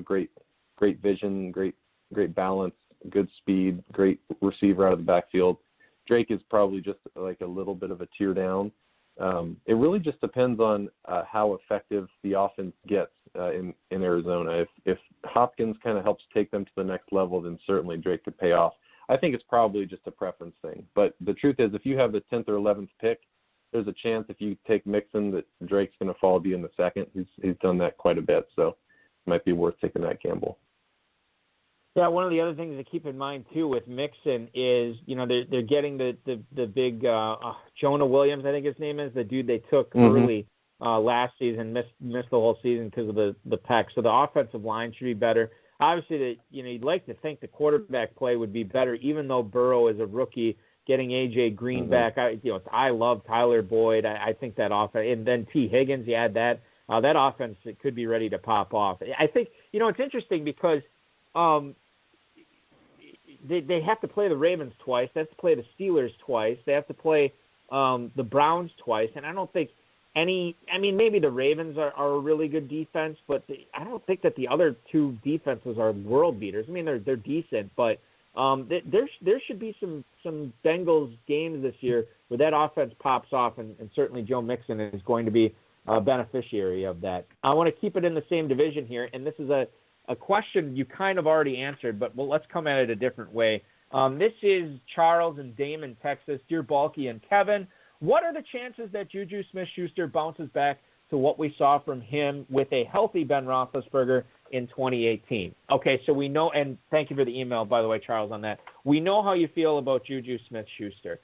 Great vision, great balance, good speed, great receiver out of the backfield. Drake is probably just like a little bit of a tier down. It really just depends on how effective the offense gets in Arizona. If Hopkins kind of helps take them to the next level, then certainly Drake could pay off. I think it's probably just a preference thing. But the truth is, if you have the 10th or 11th pick, there's a chance if you take Mixon that Drake's going to fall to you in the second. He's done that quite a bit, so it might be worth taking that gamble. Yeah, one of the other things to keep in mind, too, with Mixon is, they're getting the big Jonah Williams, I think his name is, the dude they took early last season, missed the whole season because of the pec. So the offensive line should be better. Obviously, you'd like to think the quarterback play would be better, even though Burrow is a rookie. Getting A.J. Green back, I love Tyler Boyd. I think that offense, and then T. Higgins, you add that offense, it could be ready to pop off. I think, it's interesting because they have to play the Ravens twice. They have to play the Steelers twice. They have to play the Browns twice. And I don't think maybe the Ravens are a really good defense, but I don't think that the other two defenses are world beaters. I mean, they're decent, but there should be some Bengals games this year where that offense pops off, and certainly Joe Mixon is going to be a beneficiary of that. I want to keep it in the same division here, and this is a question you kind of already answered, but let's come at it a different way. This is Charles in Damon, Texas. Dear Balky and Kevin, what are the chances that Juju Smith-Schuster bounces back to what we saw from him with a healthy Ben Roethlisberger in 2018? Okay, so we know, and thank you for the email, by the way, Charles, on that. We know how you feel about Juju Smith-Schuster.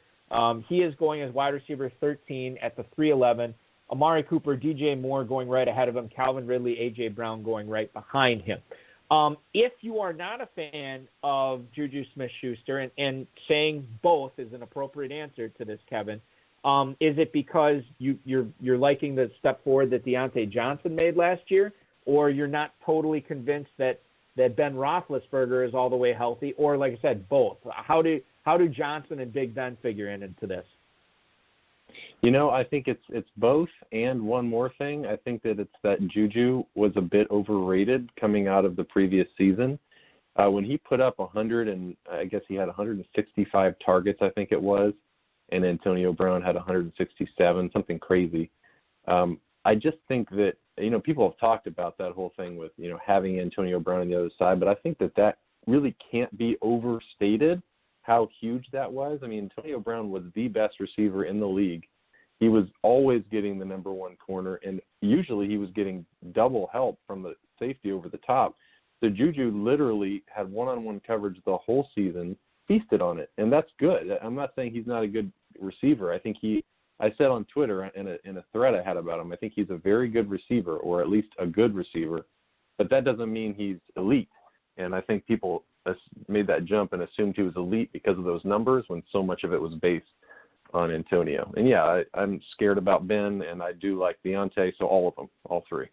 He is going as wide receiver 13 at the 311. Amari Cooper, DJ Moore going right ahead of him, Calvin Ridley, A.J. Brown going right behind him. If you are not a fan of Juju Smith-Schuster, and saying both is an appropriate answer to this, Kevin, is it because you're liking the step forward that Deontay Johnson made last year, or you're not totally convinced that Ben Roethlisberger is all the way healthy, or like I said, both? How do Johnson and Big Ben figure into this? I think it's both, and one more thing. I think that it's that Juju was a bit overrated coming out of the previous season. When he put up 100, and I guess he had 165 targets, I think it was, and Antonio Brown had 167, something crazy. I just think that, people have talked about that whole thing with, having Antonio Brown on the other side, but I think that really can't be overstated how huge that was. I mean, Antonio Brown was the best receiver in the league. he was always getting the number one corner, and usually he was getting double help from the safety over the top. So Juju literally had one-on-one coverage the whole season, feasted on it, and that's good. I'm not saying he's not a good receiver. I think I said on Twitter in a thread I had about him, I think he's a very good receiver, or at least a good receiver, but that doesn't mean he's elite. And I think people made that jump and assumed he was elite because of those numbers when so much of it was based on Antonio. And yeah, I'm scared about Ben, and I do like Deontay, so all of them, all three.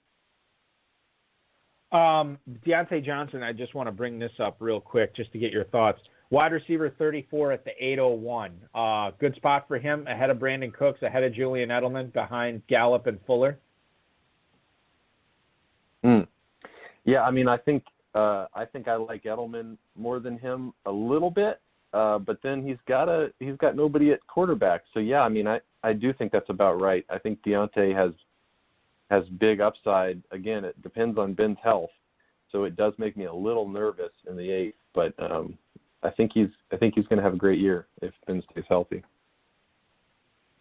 Deontay Johnson, I just want to bring this up real quick just to get your thoughts. Wide receiver 34 at the 801. Good spot for him, ahead of Brandon Cooks, ahead of Julian Edelman, behind Gallup and Fuller. Yeah, I mean, I think I like Edelman more than him a little bit, but then he's got nobody at quarterback. So yeah, I mean, I do think that's about right. I think Deontay has big upside. Again, it depends on Ben's health, so it does make me a little nervous in the 8th, but I think he's going to have a great year if Ben stays healthy.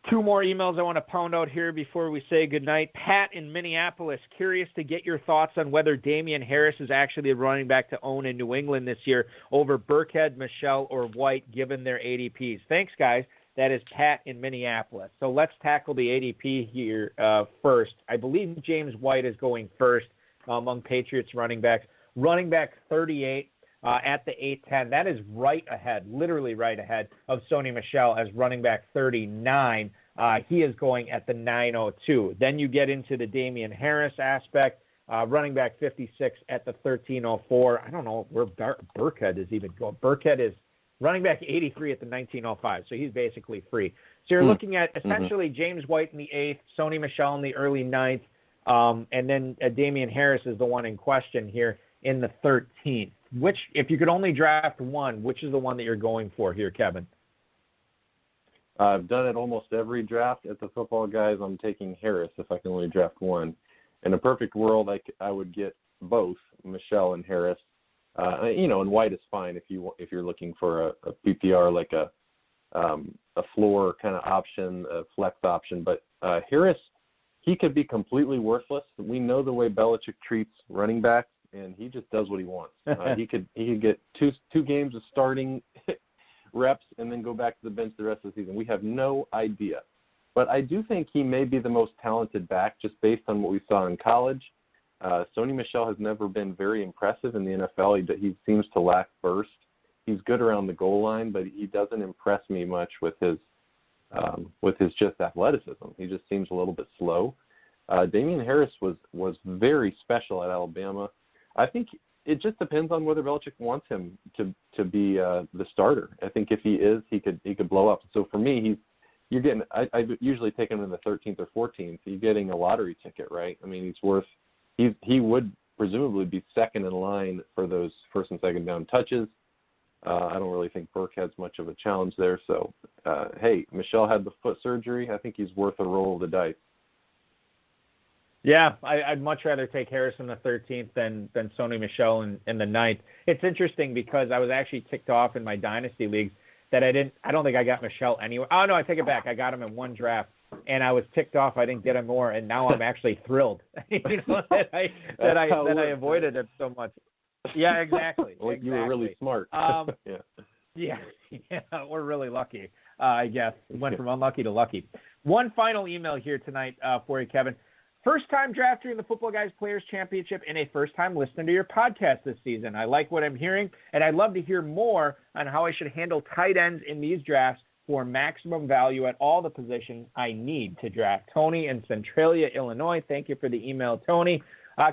2 more emails I want to pound out here before we say goodnight. Pat in Minneapolis, curious to get your thoughts on whether Damian Harris is actually a running back to own in New England this year over Burkhead, Michelle, or White, given their ADPs. Thanks, guys. That is Pat in Minneapolis. So let's tackle the ADP here first. I believe James White is going first among Patriots running backs. Running back 38 at the 810. That is right ahead, literally right ahead of Sony Michel as running back 39. He is going at the 902. Then you get into the Damian Harris aspect. Running back 56 at the 1304. I don't know where Burkhead is even going. Burkhead is running back 83 at the 1905, so he's basically free. So you're looking at essentially James White in the 8th, Sony Michel in the early 9th, and then Damian Harris is the one in question here in the 13th. Which, if you could only draft one, which is the one that you're going for here, Kevin? I've done it almost every draft at the Football Guys. I'm taking Harris if I can only draft one. In a perfect world, I would get both Michel and Harris. And White is fine if you're looking for a PPR, like a floor kind of option, a flex option. But Harris, he could be completely worthless. We know the way Belichick treats running backs, and he just does what he wants. He could get two games of starting reps and then go back to the bench the rest of the season. We have no idea. But I do think he may be the most talented back just based on what we saw in college. Sony Michel has never been very impressive in the NFL. He seems to lack burst. He's good around the goal line, but he doesn't impress me much with his just athleticism. He just seems a little bit slow. Damian Harris was very special at Alabama. I think it just depends on whether Belichick wants him to be the starter. I think if he is, he could blow up. So for me, I usually take him in the 13th or 14th. You're getting a lottery ticket, right? I mean, he would presumably be second in line for those first and second down touches. I don't really think Burke has much of a challenge there. So, hey, Michel had the foot surgery. I think he's worth a roll of the dice. Yeah, I'd much rather take Harris in the 13th than Sony Michel in the 9th. It's interesting because I was actually ticked off in my Dynasty leagues that I don't think I got Michel anywhere. Oh, no, I take it back. I got him in one draft, and I was ticked off I didn't get him more, and now I'm actually thrilled that I avoided it so much. Yeah, exactly. Well, exactly. You were really smart. Yeah, we're really lucky, I guess. Went from unlucky to lucky. One final email here tonight for you, Kevin. First-time drafter in the Football Guys Players Championship and a first-time listener to your podcast this season. I like what I'm hearing, and I'd love to hear more on how I should handle tight ends in these drafts for maximum value at all the positions I need to draft. Tony in Centralia, Illinois. Thank you for the email, Tony.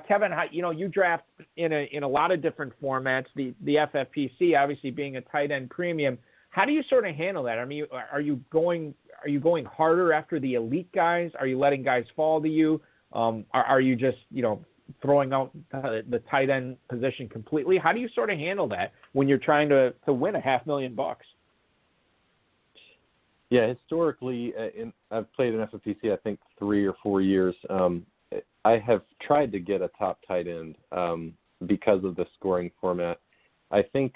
Kevin, you draft in a lot of different formats. The FFPC obviously being a tight end premium. How do you sort of handle that? I mean, are you going harder after the elite guys? Are you letting guys fall to you? Are you just, throwing out the tight end position completely? How do you sort of handle that when you're trying to win $500,000? Yeah, historically, I've played in FFPC, I think 3 or 4 years. I have tried to get a top tight end because of the scoring format. I think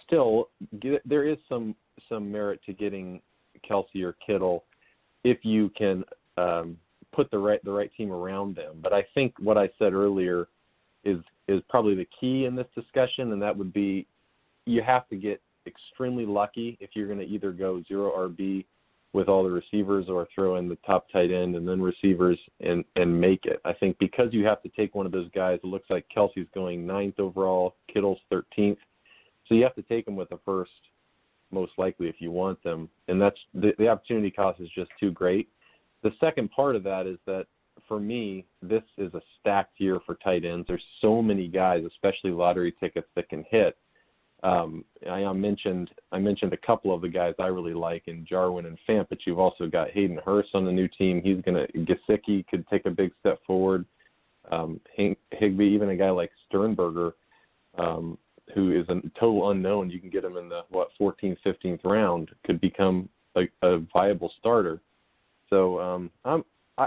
still there is some merit to getting Kelsey or Kittle. if you can put the right team around them. But I think what I said earlier is probably the key in this discussion, and that would be you have to get extremely lucky if you're going to either go 0 RB with all the receivers or throw in the top tight end and then receivers and make it. I think because you have to take one of those guys, it looks like Kelsey's going 9th overall, Kittle's 13th. So you have to take them with the first, most likely, if you want them. And that's the opportunity cost is just too great. The second part of that is that, for me, this is a stacked year for tight ends. There's so many guys, especially lottery tickets, that can hit. I mentioned a couple of the guys I really like in Jarwin and Fant, but you've also got Hayden Hurst on the new team. He's Gesicki could take a big step forward. Higbee, even a guy like Sternberger, who is a total unknown. You can get him in the 14th, 15th round, could become a viable starter. So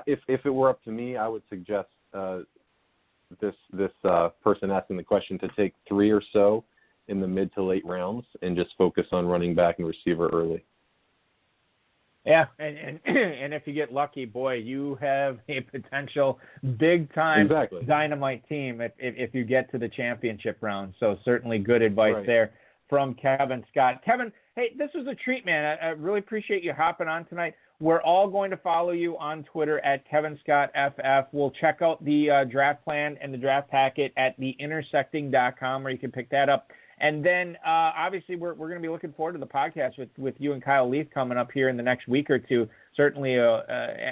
if it were up to me, I would suggest this person asking the question to take 3 or so in the mid to late rounds and just focus on running back and receiver early. Yeah, and if you get lucky, boy, you have a potential big-time dynamite team if you get to the championship round. So certainly good advice there from Kevin Scott. Kevin, hey, this was a treat, man. I really appreciate you hopping on tonight. We're all going to follow you on Twitter at KevinScottFF. We'll check out the draft plan and the draft packet at theintersecting.com, where you can pick that up. And then, obviously, we're going to be looking forward to the podcast with you and Kyle Leaf coming up here in the next week or two. Certainly,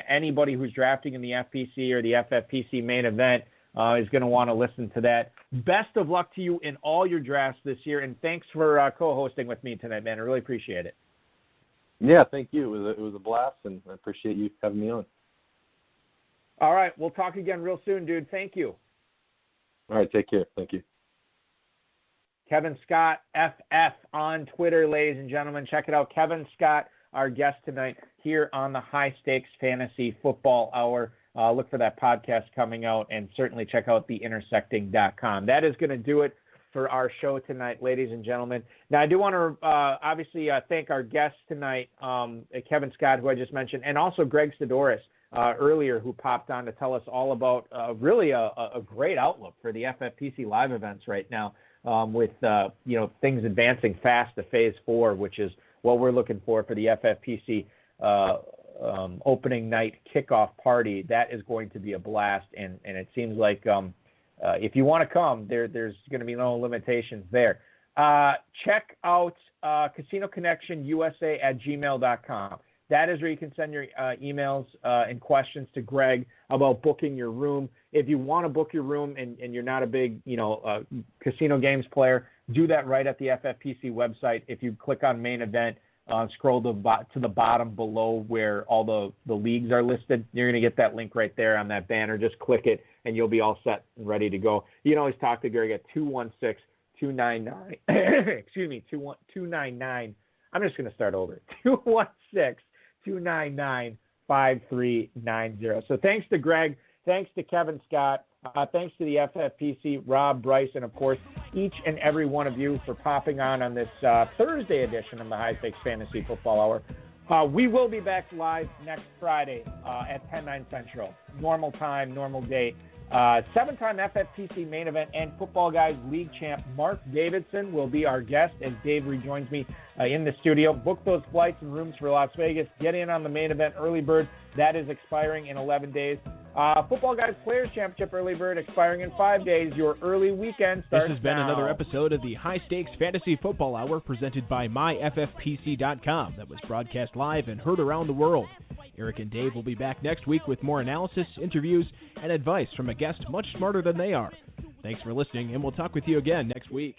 anybody who's drafting in the FPC or the FFPC main event is going to want to listen to that. Best of luck to you in all your drafts this year, and thanks for co-hosting with me tonight, man. I really appreciate it. Yeah, thank you. It was a blast, and I appreciate you having me on. All right, we'll talk again real soon, dude. Thank you. All right, take care. Thank you. Kevin Scott, FF on Twitter, ladies and gentlemen. Check it out. Kevin Scott, our guest tonight here on the High Stakes Fantasy Football Hour. Look for that podcast coming out, and certainly check out theintersecting.com. That is going to do it for our show tonight, ladies and gentlemen. Now, I do want to obviously thank our guests tonight, Kevin Scott, who I just mentioned, and also Greg Sidoris earlier, who popped on to tell us all about really a great outlook for the FFPC live events right now. With things advancing fast to Phase 4, which is what we're looking for the FFPC opening night kickoff party. That is going to be a blast, and it seems like if you want to come, there's going to be no limitations there. Check out CasinoConnectionUSA@gmail.com. That is where you can send your emails and questions to Greg about booking your room. If you want to book your room and you're not a big, casino games player, do that right at the FFPC website. If you click on main event, scroll to the bottom below where all the leagues are listed, you're going to get that link right there on that banner. Just click it, and you'll be all set and ready to go. You can always talk to Greg at 216-299, 299. I'm just going to start over. 216-299-5390. So thanks to Greg. Thanks to Kevin Scott. Thanks to the FFPC, Rob, Bryce, and, of course, each and every one of you for popping on this Thursday edition of the High Stakes Fantasy Football Hour. We will be back live next Friday at 10/9 Central. Normal time, normal date. 7-time FFPC main event and Football Guys League champ Mark Davidson will be our guest as Dave rejoins me in the studio. Book those flights and rooms for Las Vegas. Get in on the main event early bird. That is expiring in 11 days. Football Guys Players Championship early bird expiring in 5 days. Your early weekend starts. This has been now. Another episode of the High Stakes Fantasy Football Hour presented by MyFFPC.com that was broadcast live and heard around the world. Eric and Dave will be back next week with more analysis, interviews, and advice from a guest much smarter than they are. Thanks for listening, and we'll talk with you again next week.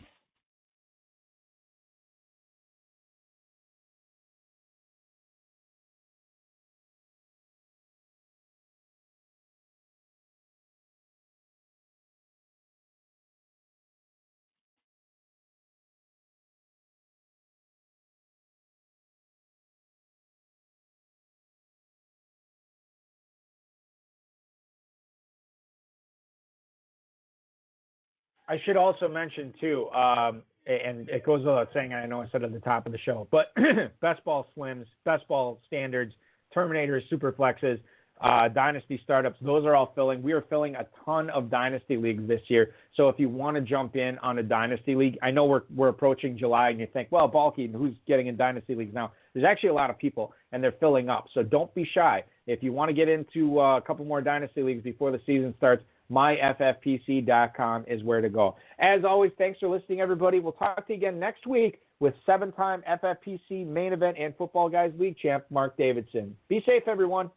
I should also mention, too, and it goes without saying, I know I said at the top of the show, but best ball slims, best ball standards, Terminators, Superflexes, Dynasty Startups, those are all filling. We are filling a ton of Dynasty Leagues this year. So if you want to jump in on a Dynasty League, I know we're approaching July and you think, well, Balky, who's getting in Dynasty Leagues now? There's actually a lot of people, and they're filling up. So don't be shy. If you want to get into a couple more Dynasty Leagues before the season starts, myffpc.com is where to go. As always, thanks for listening, everybody. We'll talk to you again next week with 7-time FFPC main event and Football Guys League champ Mark Davidson. Be safe, everyone.